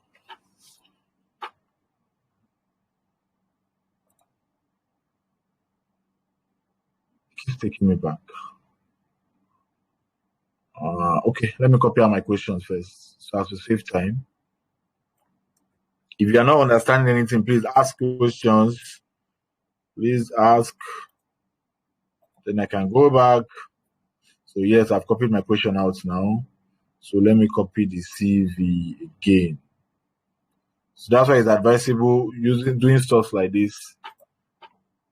S1: keeps taking me back. Okay, let me copy out my questions first so as to save time. If you are not understanding anything, please ask questions. Please ask. Then I can go back. So yes, I've copied my question out now. So let me copy the CV again. So that's why it's advisable doing stuff like this.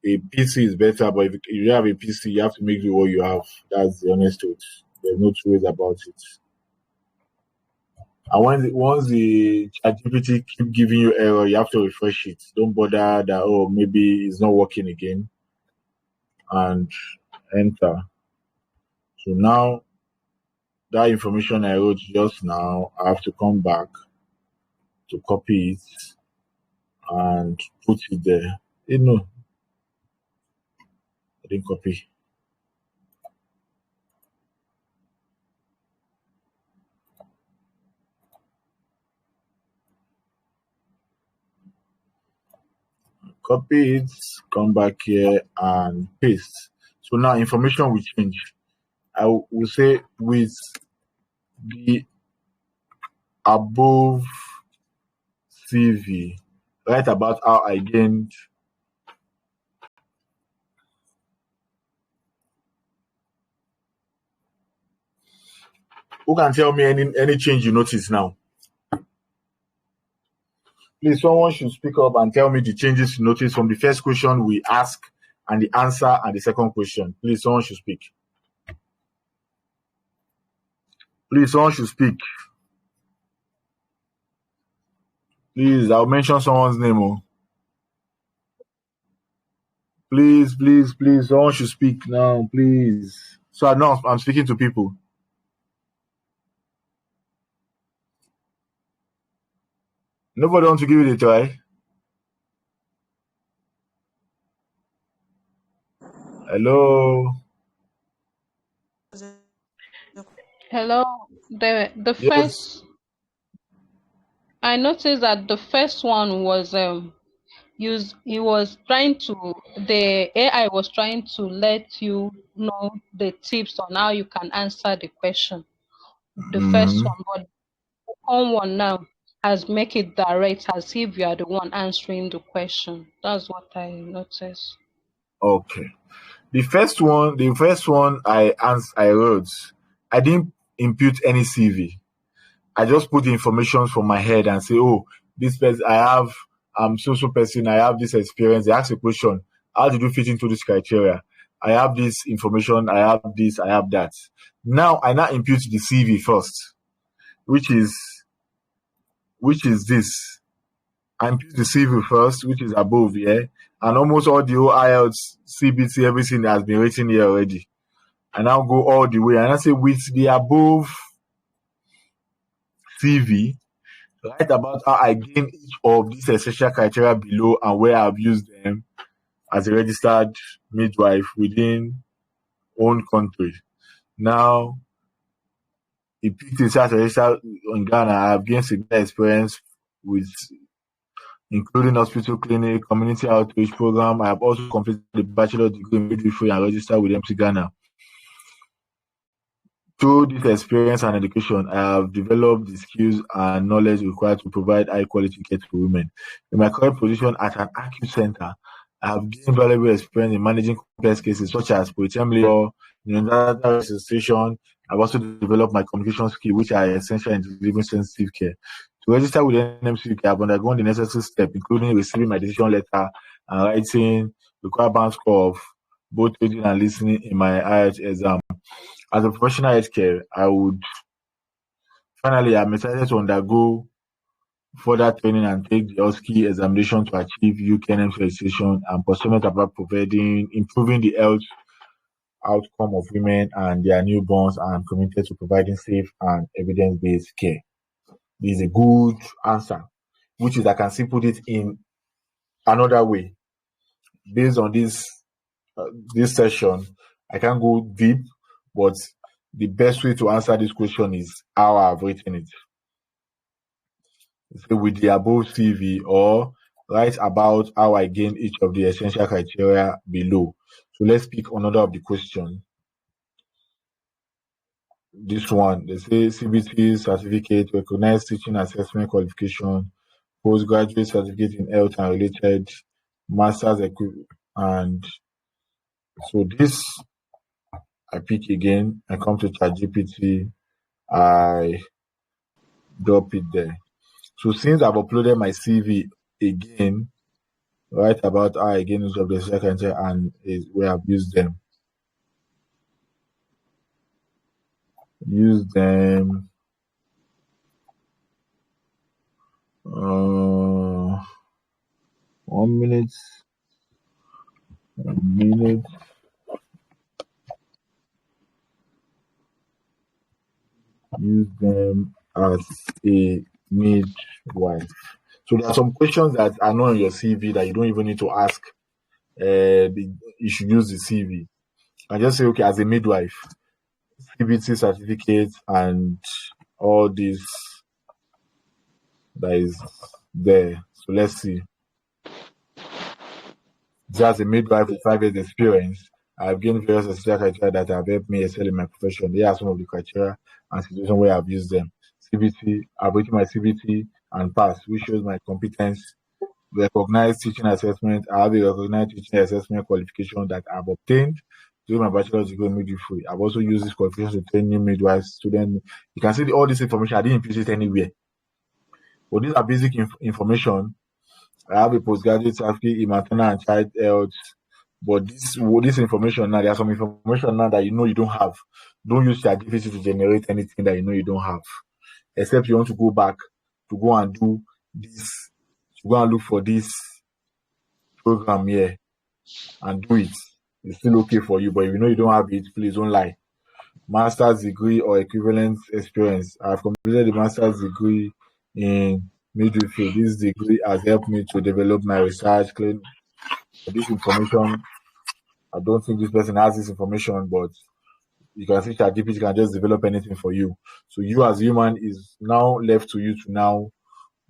S1: A PC is better, but if you have a PC, you have to make do what you have. That's the honest truth. There's no two ways about it. And once the ChatGPT keep giving you error, you have to refresh it. Don't bother that maybe it's not working again, and enter. So now that information I wrote just now, I have to come back to copy it and put it there. No, I didn't copy. Copy it, come back here and paste. So now information will change. I will say with the above CV, write about how I gained who can tell me any change you notice now? Please, someone should speak up and tell me the changes you notice from the first question we ask and the answer and the second question. Please, someone should speak. Please, someone should speak. Please, I'll mention someone's name. Please, someone should speak now, please. So I'm speaking to people. Nobody wants to give it a try. Hello.
S9: Hello. The
S1: Yes.
S9: first I noticed that the first one was he was trying to the AI was trying to let you know the tips on how you can answer the question. The first one, but the second one now has make it direct as if you are the one answering the question. That's what I noticed.
S1: Okay. The first one I wrote, I didn't impute any CV. I just put the information from my head and say, this person I have, I'm so person, I have this experience. They ask a question, how did you fit into this criteria? I have this information, I have this, I have that. Now I impute the CV first, which is this. I impute the CV first, which is above here, and almost all the IELTS, CBT, everything has been written here already. I now go all the way and I say with the above CV, write about how I gain each of these essential criteria below and where I've used them as a registered midwife within own country. Now, it picked as a registered in Ghana. I've gained significant experience with including hospital clinic, community outreach program. I have also completed the bachelor's degree in midwifery and registered with MC Ghana. Through this experience and education, I have developed the skills and knowledge required to provide high-quality care to women. In my current position at an acute center, I have gained valuable experience in managing complex cases such as preterm labor, neonatal resuscitation. I've also developed my communication skills, which are essential in delivering sensitive care. To register with NMC UK, I've undergone the necessary steps, including receiving my decision letter and writing required band score of both reading and listening in my IELTS exam. As a professional healthcare, I'm excited to undergo further training and take the OSCE examination to achieve UKNM registration, and pursuant about improving the health outcome of women and their newborns, and committed to providing safe and evidence-based care. This is a good answer, which is I can still put it in another way. Based on this session, I can't go deep, but the best way to answer this question is how I've written it. So with the above CV, or write about how I gained each of the essential criteria below. So let's pick another of the question. This one, they say CBT certificate, recognized teaching assessment qualification, postgraduate certificate in health and related, master's and so this I pick again, I come to ChatGPT, I drop it there. So since I've uploaded my CV again, write about how I gain use of the second and is where I've used them. Use them. 1 minute. 1 minute. Use them as a midwife. So there are some questions that are not on your CV that you don't even need to ask. You should use the CV. I just say, okay, as a midwife, CBT certificate and all this that is there. So let's see. As a midwife with 5 years experience, I've gained various essential criteria that have helped me excel in my profession. Here are some of the criteria and situations where I've used them. CBT, I've written my CBT and passed, which shows my competence. Recognized teaching assessment, I have a recognized teaching assessment qualification that I've obtained during my bachelor's degree in midwifery. I've also used this qualification to train new midwives, students. You can see all this information. I didn't input it anywhere. But these are basic information. I have a postgraduate certificate in maternal and child health. But this information now, there's some information now that you know you don't have. Don't use ChatGPT to generate anything that you know you don't have. Except you want to go back to go and do this, to go and look for this program here and do it. It's still okay for you, but if you know you don't have it, please don't lie. Master's degree or equivalent experience. I've completed the master's degree in midwifery. This degree has helped me to develop my research claim. This information, I don't think this person has this information, but you can see ChatGPT can just develop anything for you. So you as a human is now left to you to now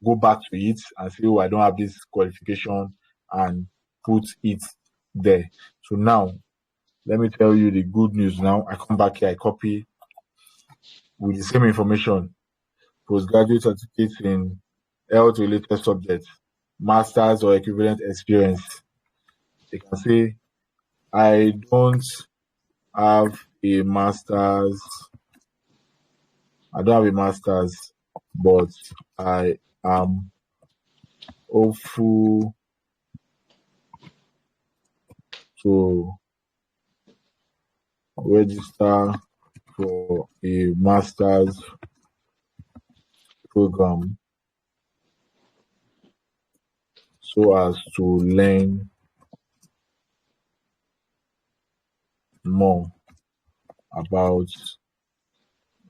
S1: go back to it and say, oh, I don't have this qualification, and put it there. So now, let me tell you the good news now. I come back here, I copy with the same information, postgraduate certificates in health-related subjects, master's or equivalent experience. They can say, I don't have a master's, but I am hopeful to register for a master's program so as to learn more about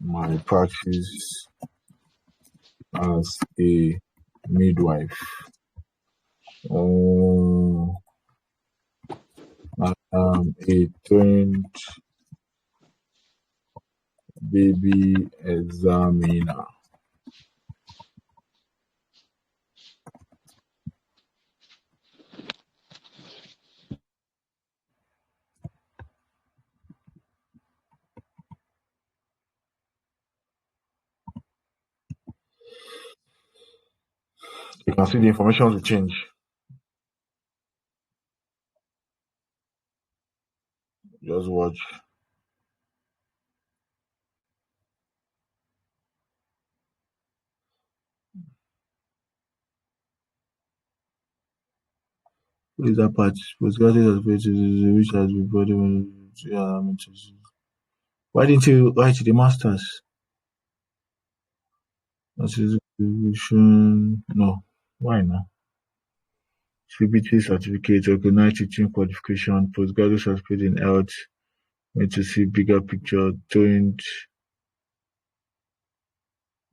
S1: my practice as a midwife. I am a trained baby examiner. You can see the information will change. Just watch. What is that part? Postgraduate aspiration which has been body. Why didn't you write the masters? Certification. No. Why not? CBT certificate, recognized teaching qualification, postgraduate certificate in health. Need to see bigger picture. Trained.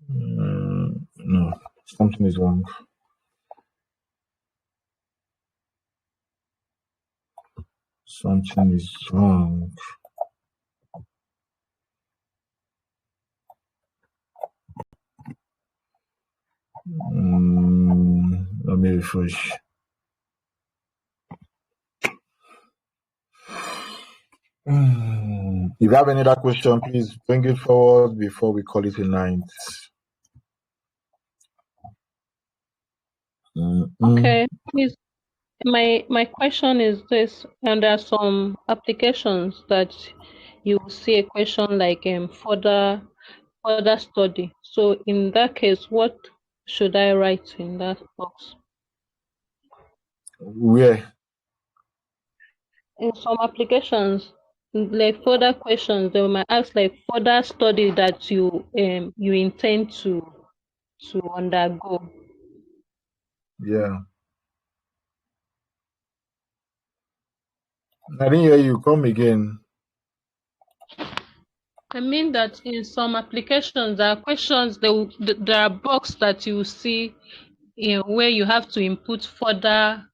S1: No. Something is wrong. Something is wrong. Let me refresh. If you have any other question, please bring it forward before we call it a night.
S9: Okay, please. My question is this, and there are some applications that you see a question like further study. So in that case, what should I write in that box?
S1: Where?
S9: In some applications, like further questions, they might ask like further study that you intend to undergo.
S1: Yeah. I didn't hear you. Come again.
S9: I mean that in some applications, there are questions, there are boxes that you see where you have to input further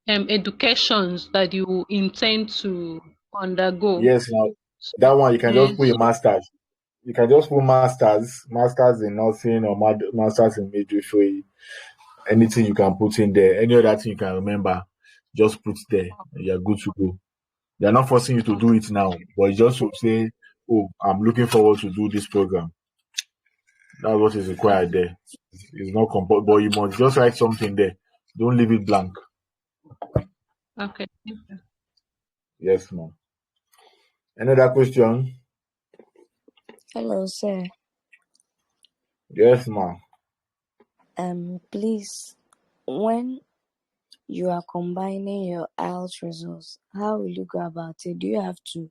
S9: educations that you intend to undergo.
S1: Yes, now
S9: So,
S1: that one you can just put a
S9: so
S1: master's. You can just put masters in nursing or masters in midwifery. Anything you can put in there, any other thing you can remember, just put there. You're good to go. They're not forcing you to do it now, but it's just to say, oh, I'm looking forward to do this program. That's what is required there. It's not compulsory, but you must just write something there. Don't leave it blank.
S9: okay.
S1: Yes, ma'am. Another question?
S12: Hello, sir.
S1: Yes, ma'am.
S12: Please, when you are combining your IELTS results, how will you go about it? Do you have to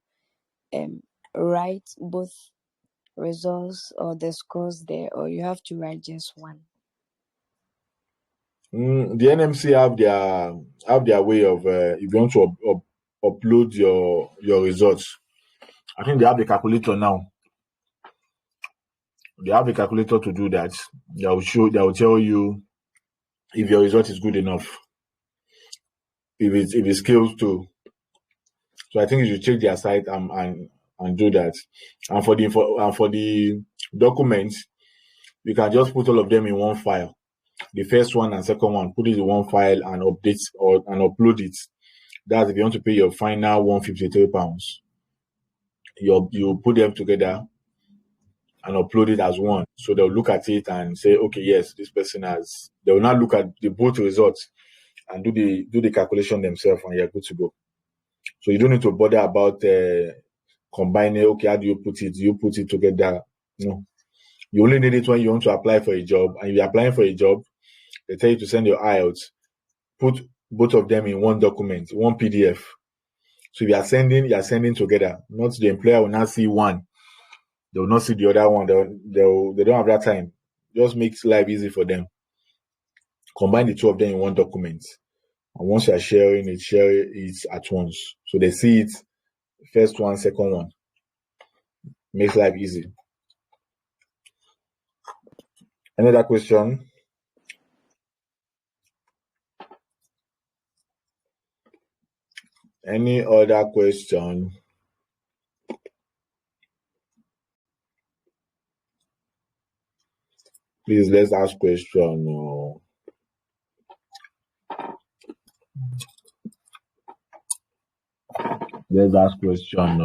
S12: write both results or the scores there, or you have to write just one?
S1: The NMC have their way of if you want to upload your results. I think they have the calculator now. They have a calculator to do that. They will tell you if your result is good enough. If it scales to. So I think you should check their site and do that. And for the documents, you can just put all of them in one file. The first one and second one, put it in one file and upload it. That's if you want to pay your final £153. You put them together and upload it as one. So they'll look at it and say, okay, yes, this person has. They will not look at the both results and do the calculation themselves, and you're good to go. So you don't need to bother about combining. Okay, how do you put it? Do you put it together? No. You only need it when you want to apply for a job, and if you're applying for a job, they tell you to send your IELTS. Put both of them in one document, one PDF. So if you're sending together. Not the employer will not see one. They will not see the other one. They don't have that time. Just makes life easy for them. Combine the two of them in one document. And once you're sharing it, share it at once. So they see it, first one, second one. Makes life easy. Any other question? Any other question? Please, let's ask question. Let's ask question.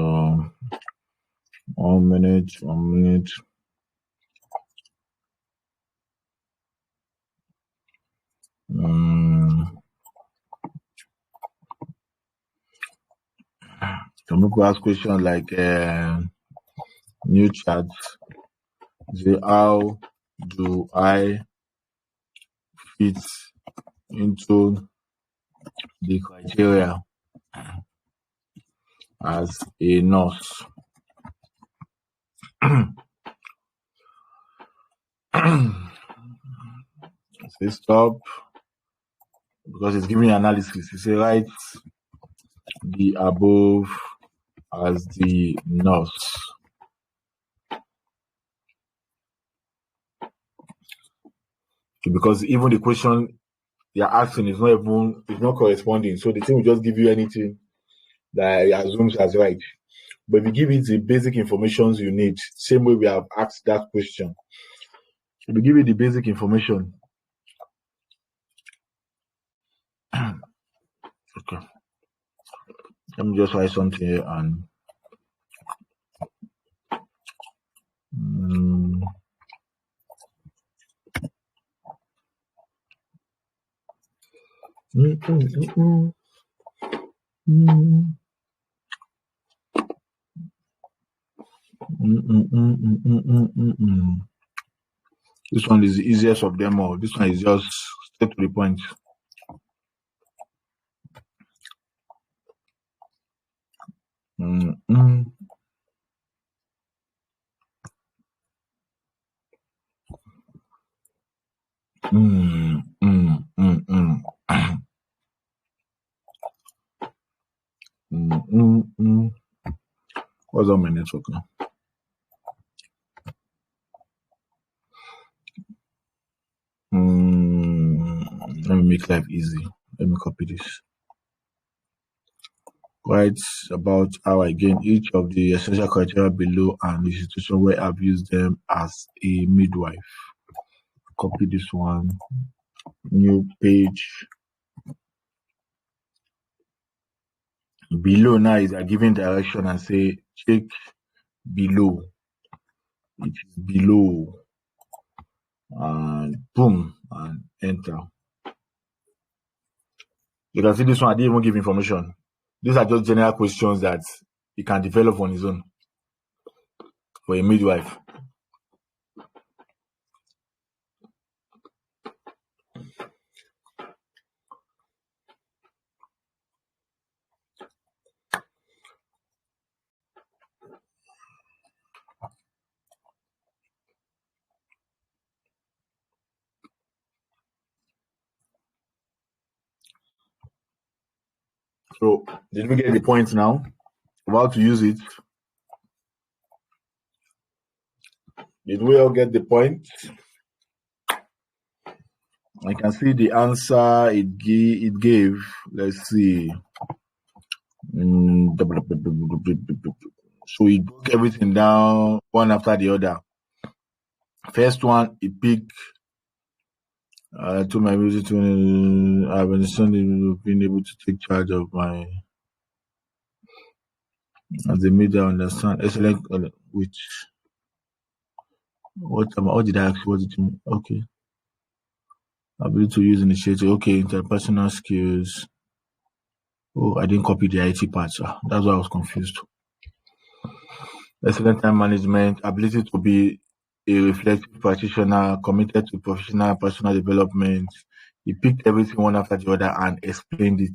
S1: 1 minute, 1 minute. Can we ask question like new chat? Say, how do I fit into the criteria as a nurse? Say stop because it's giving analysis. You say write the above as the nurse. Because even the question you're asking is not corresponding. So the thing will just give you anything that it assumes as right. But if you give it the basic information you need, same way we have asked that question. If you give it the basic information. Okay. Let me just write something here and this one is the easiest of them all. This one is just straight to the point. What's on my network now? Let me make life easy. Let me copy this. Write about how I gain each of the essential criteria below and the situation where I've used them as a midwife. Copy this one. New page. Below now is a given direction and say check below. It is below. And boom, and enter. You can see this one, I didn't even give information. These are just general questions that he can develop on his own for a midwife. So, did we get the point now? How to use it? Did we all get the point? I can see the answer it gave. Let's see. So it broke everything down one after the other. First one, it picked to my music to I've understood being able to take charge of my as a media understand excellent which what did I ask? What did you okay? Ability to use initiative, okay, interpersonal skills. Oh, I didn't copy the IT part, so that's why I was confused. Excellent time management, ability to be a reflective practitioner, committed to professional and personal development. He picked everything one after the other and explained it.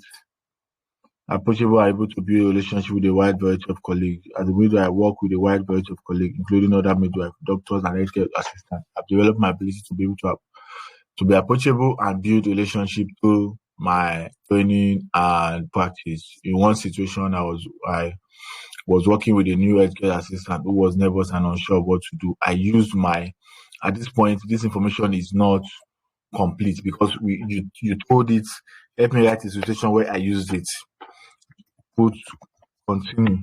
S1: Approachable, able to build a relationship with a wide variety of colleagues. As a midwife, I work with a wide variety of colleagues, including other midwives, doctors, and healthcare assistants. I've developed my ability to be able to be approachable and build relationship through my training and practice. In one situation, I was working with a new healthcare assistant who was nervous and unsure of what to do. I used at this point, this information is not complete because you told it, help me write a situation where I used it. Put continue.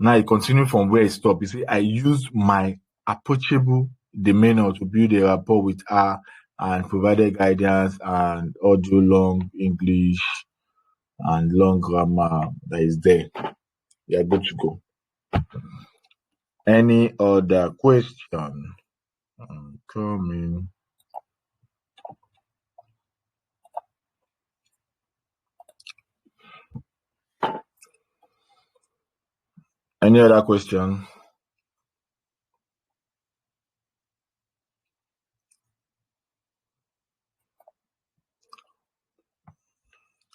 S1: Now I continue from where I stopped. You see, I used my approachable demeanor to build a rapport with her and provided guidance and audio long English and long grammar that is there. You are good to go. Any other question? Coming. Any other question?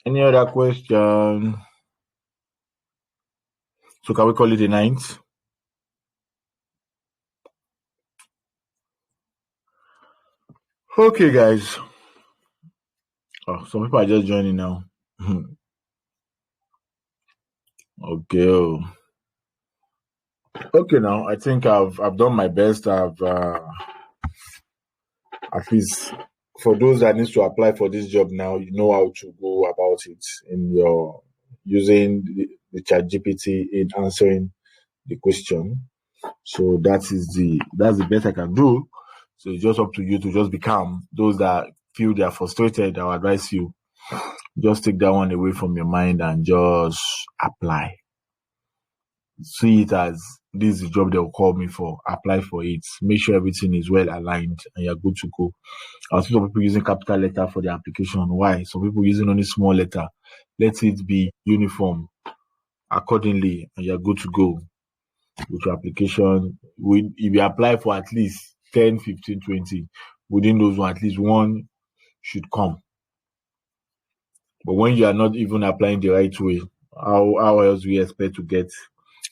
S1: Any other question? So can we call it a 9th? Okay, guys. Oh, some people are just joining now. Okay. Okay. Now I think I've done my best. I've at least for those that needs to apply for this job now, you know how to go about it in your using the ChatGPT in answering the question. So that's the best I can do. So it's just up to you to just be calm. Those that feel they are frustrated, I'll advise you just take that one away from your mind and just apply. See it as this is the job they'll call me for. Apply for it. Make sure everything is well aligned and you're good to go. I see some people using capital letter for the application. Why? Some people using only small letter. Let it be uniform accordingly and you're good to go with your application. If you apply for at least 10, 15, 20, within those one, at least one should come. But when you are not even applying the right way, how else do you expect to get?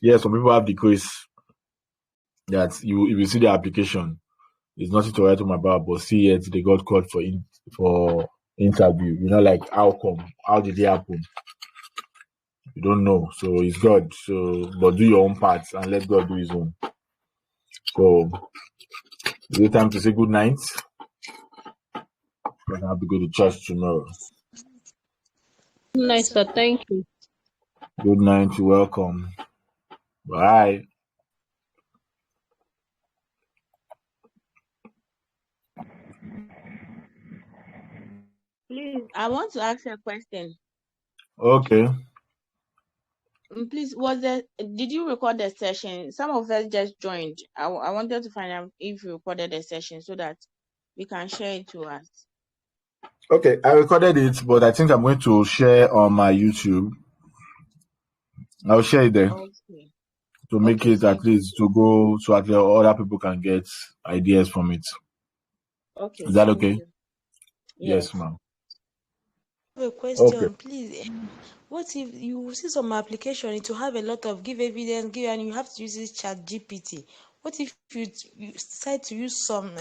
S1: Yeah, some people have the grace that if you see the application, it's nothing to write home about, but see yet they got called for interview. You know, like how come? How did it happen? You don't know. So it's God. So but do your own part and let God do his own. So it's time to say good night. I have to go to church tomorrow.
S9: Good night, sir. Thank you.
S1: Good night, you're welcome. Bye.
S13: Please, I want to ask you a question.
S1: Okay.
S13: Please, did you record the session? Some of us just joined. I wanted to find out if you recorded the session so that we can share it to us.
S1: Okay, I recorded it, but I think I'm going to share on my YouTube. I'll share it there
S13: Okay.
S1: to make
S13: Okay,
S1: it at least to go so that other people can get ideas from it.
S13: Okay,
S1: Is that
S13: thank
S1: okay?
S13: you.
S1: Yes,
S13: Yes.
S1: ma'am.
S5: I have a
S1: Okay.
S5: question, please. What if you see some application, it will have a lot of give evidence, and you have to use this chat GPT? What if you decide to use some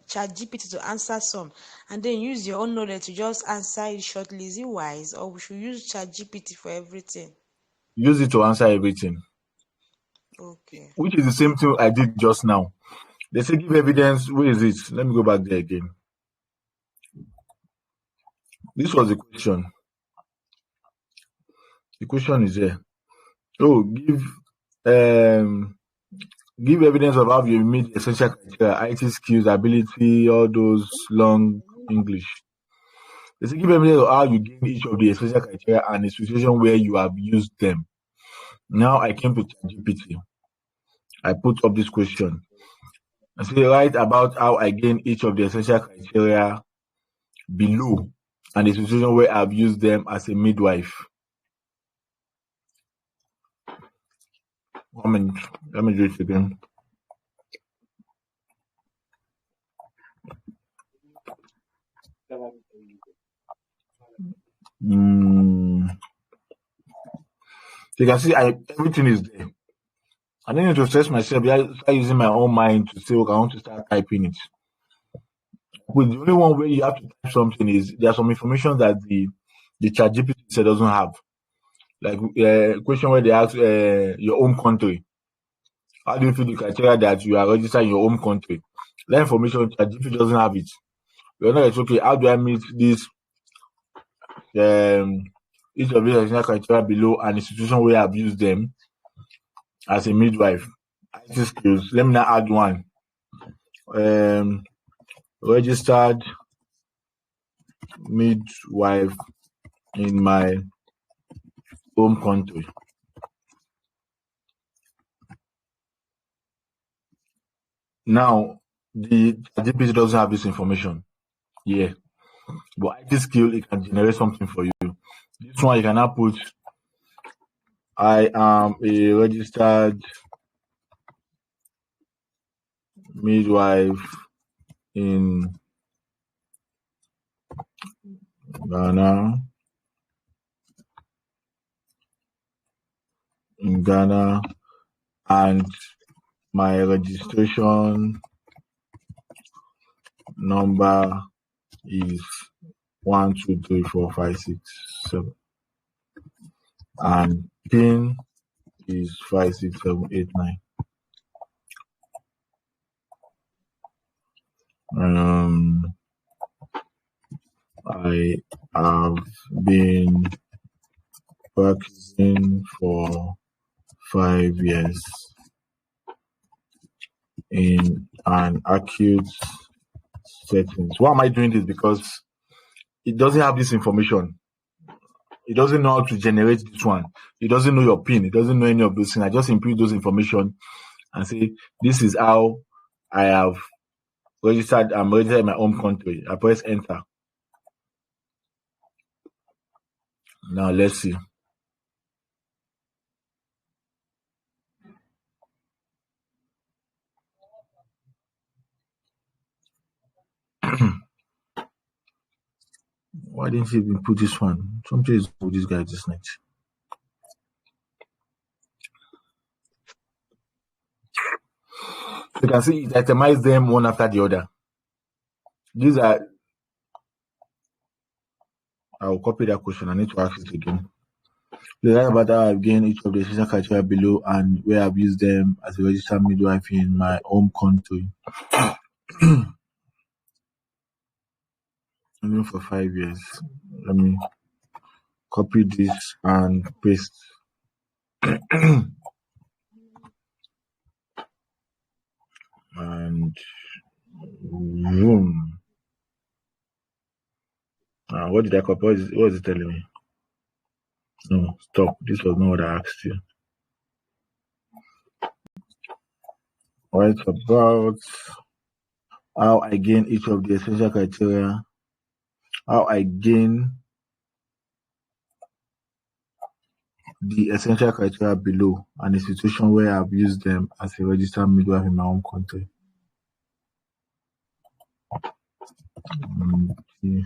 S5: chat GPT to answer some, and then use your own knowledge to just answer it shortly? Is it wise, or we should use chat GPT for everything?
S1: Use it to answer everything,
S5: Okay.
S1: which is the same thing I did just now. They say give evidence. Where is it? Let me go back there again. This was the question. The question is here. Oh, give evidence of how you meet the essential criteria, IT skills, ability, all those long English. They say give evidence of how you gain each of the essential criteria and a situation where you have used them. Now I came to ChatGPT. I put up this question. I say write about how I gain each of the essential criteria below and a situation where I've used them as a midwife. 1 minute. Let me do it again. You can see everything is there. I don't need to stress myself. I start using my own mind to say, okay, I want to start typing it. With the only one where you have to type something is there are some information that the ChatGPT doesn't have. Like question where they ask your home country. How do you feel the criteria that you are registered in your home country? That information ChatGPT doesn't have it. You're not like, okay, how do I meet this each of these additional criteria below an institution where I've used them as a midwife? IT skills. Let me now add one. Registered midwife in my home country. Now, the GPT doesn't have this information. Yeah. But IT skill, it can generate something for you. This one, you can now put, I am a registered midwife in Ghana. And my registration number is 1, 2, 3, 4, 5, 6, 7, and PIN is 5, 6, 7, 8, 9. I have been practicing for 5 years in an acute setting. Why am I doing this? Because it doesn't have this information. It doesn't know how to generate this one. It doesn't know your PIN. It doesn't know any of those things. I just input those information and say, this is how I have registered. I'm registered in my home country. I press enter. Now let's see. Why didn't you even put this one? Something is with this guy this night. You can see it itemize them one after the other. These are. I will copy that question. I need to ask it again. The right about how I've gained each of the essential criteria below and where I've used them as a registered midwife in my home country. Only for 5 years. Let me copy this and paste. And boom. What did I copy? What is it telling me? No, stop. This was not what I asked you. Right about how I gain each of the essential criteria. How I gain the essential criteria below and the situation where I've used them as a registered midwife in my home country. Okay.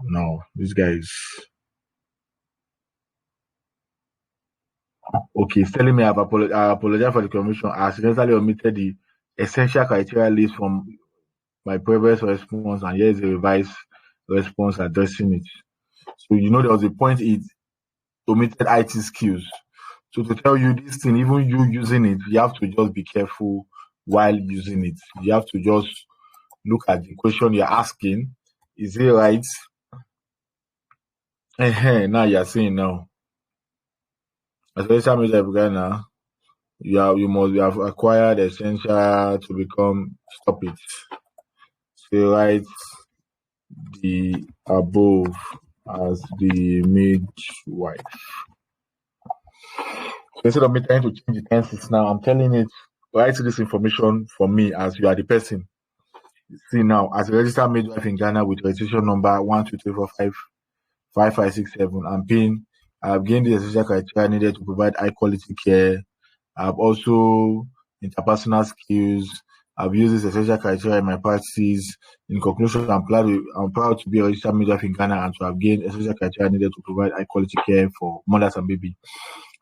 S1: No, this guy is okay. He's telling me I apologize for the confusion. I accidentally omitted the essential criteria list from my previous response, and here's a revised response addressing it. So there was a point it omitted IT skills. So to tell you this thing, even you using it, you have to just be careful while using it. You have to just look at the question you're asking. Is it right? Now you're saying now. As a registered midwife Ghana, you must have acquired essential to become. Stop it. Say right the above as the midwife. So instead of me trying to change the tenses now, I'm telling it, write this information for me as you are the person. See now, as a registered midwife in Ghana with registration number 123455567 and PIN, I've gained the essential criteria needed to provide high quality care. I've also interpersonal skills. I've used this essential criteria in my practices. In conclusion, I'm proud to be a registered midwife in Ghana and to have gained essential criteria needed to provide high quality care for mothers and babies.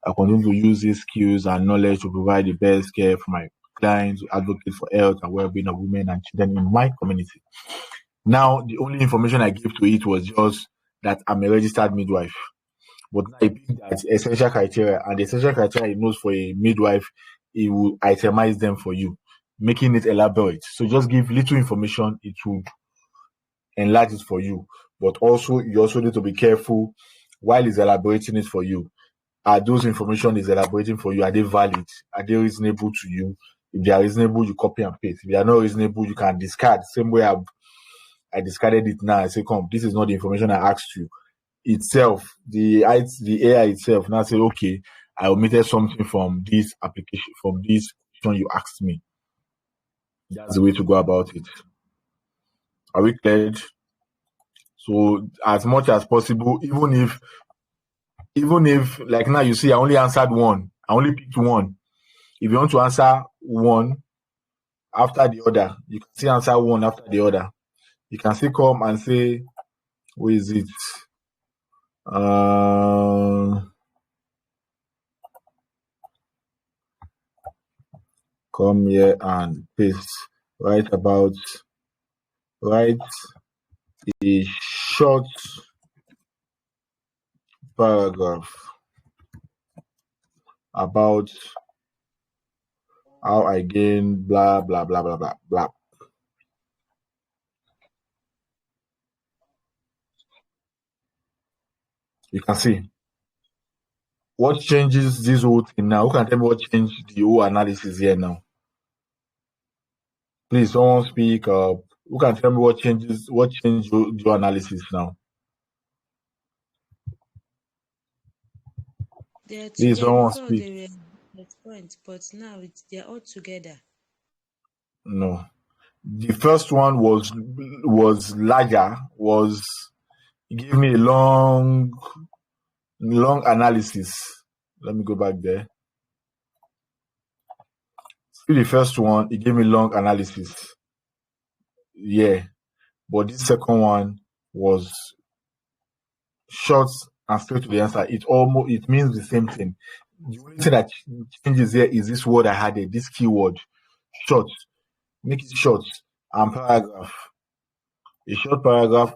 S1: I continue to use these skills and knowledge to provide the best care for my clients, to advocate for health and well-being of women and children in my community. Now, the only information I gave to it was just that I'm a registered midwife. But now I pick that essential criteria, and the essential criteria it knows for a midwife, it will itemize them for you, making it elaborate. So just give little information, it will enlarge it for you. But also, you also need to be careful while it's elaborating it for you. Are those information is elaborating for you? Are they valid? Are they reasonable to you? If they are reasonable, you copy and paste. If they are not reasonable, you can discard. Same way I discarded it now. I say, come, this is not the information I asked you. Itself, the AI itself now say, okay, I omitted something from this application, from this question you asked me. That's the way to go about it. Are we cleared? So as much as possible, even if like now you see I only answered one, I only picked one. If you want to answer one after the other, you can still answer one after the other. You can still come and say, Who is it? Come here and paste. Write a short paragraph about how I gain blah blah blah blah blah blah. You can see what changes this whole thing now. Who can tell me what changed the whole analysis here now? Please, someone speak up. Who can tell me what changed your analysis now? Please, someone
S5: Before
S1: speak.
S5: they were at point, but now they're all together.
S1: No. The first one was larger, it gave me a long analysis. Let me go back there. See the first one, it gave me long analysis. Yeah. But this second one was short and straight to the answer. It means the same thing. The only thing that changes here is this word I had, this keyword, short. Make it short and paragraph. A short paragraph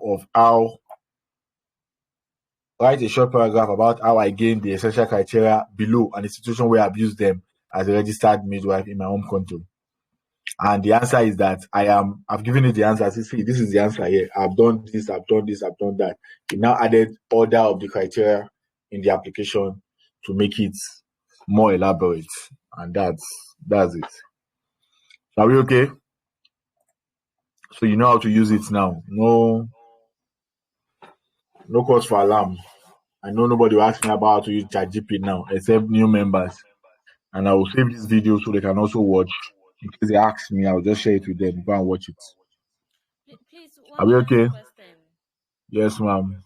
S1: write a short paragraph about how I gained the essential criteria below an institution where I've used them as a registered midwife in my home country. And the answer is that I've given you the answer. See, this is the answer here. I've done this, I've done this, I've done that. It now added order of the criteria in the application to make it more elaborate. And that's it. Are we okay? So you know how to use it now. No cause for alarm. I know nobody will ask me about how to use ChatGPT now, except new members. And I will save this video so they can also watch. In case they ask me, I'll just share it with them. Go and watch it.
S11: Please,
S1: Are
S11: one
S1: we
S11: last
S1: okay?
S11: question.
S1: Yes, ma'am.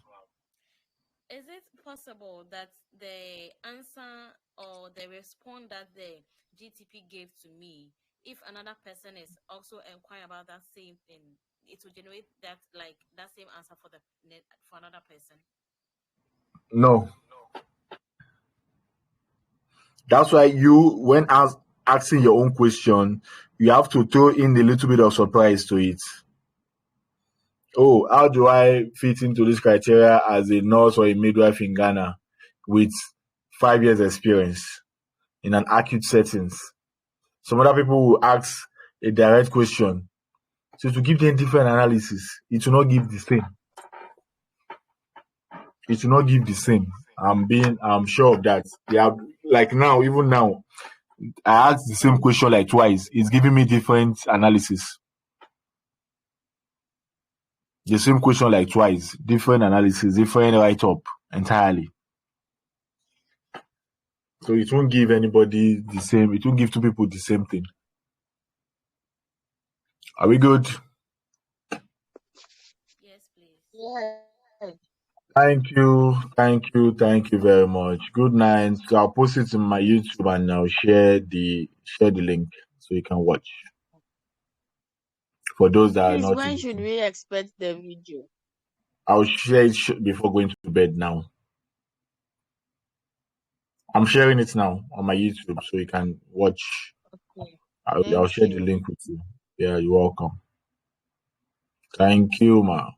S11: Is it possible that the answer or the response that the GTP gave to me, if another person is also inquiring about that same thing, it will generate that same answer for another person?
S1: No. That's why when asking your own question, you have to throw in a little bit of surprise to it. Oh, how do I fit into this criteria as a nurse or a midwife in Ghana with 5 years experience in an acute settings? Some other people will ask a direct question. So to give them different analysis, it will not give the same. It will not give the same. I'm sure of that. They have, even now, I asked the same question like twice. It's giving me different analysis. The same question like twice, different analysis, different write-up entirely. So it won't give anybody the same. It won't give two people the same thing. Are we good?
S11: Yes, please.
S4: Yes.
S1: Thank you very much. Good night. So I'll post it in my YouTube and I'll share the link so you can watch. For those that are
S4: Please,
S1: not
S4: when
S1: able
S4: should
S1: to.
S4: we expect the video?
S1: I'll share it before going to bed now. I'm sharing it now on my YouTube so you can watch.
S4: Okay.
S1: I'll
S4: Thank
S1: share the
S4: you.
S1: link with you. Yeah, you're welcome. Thank you, ma.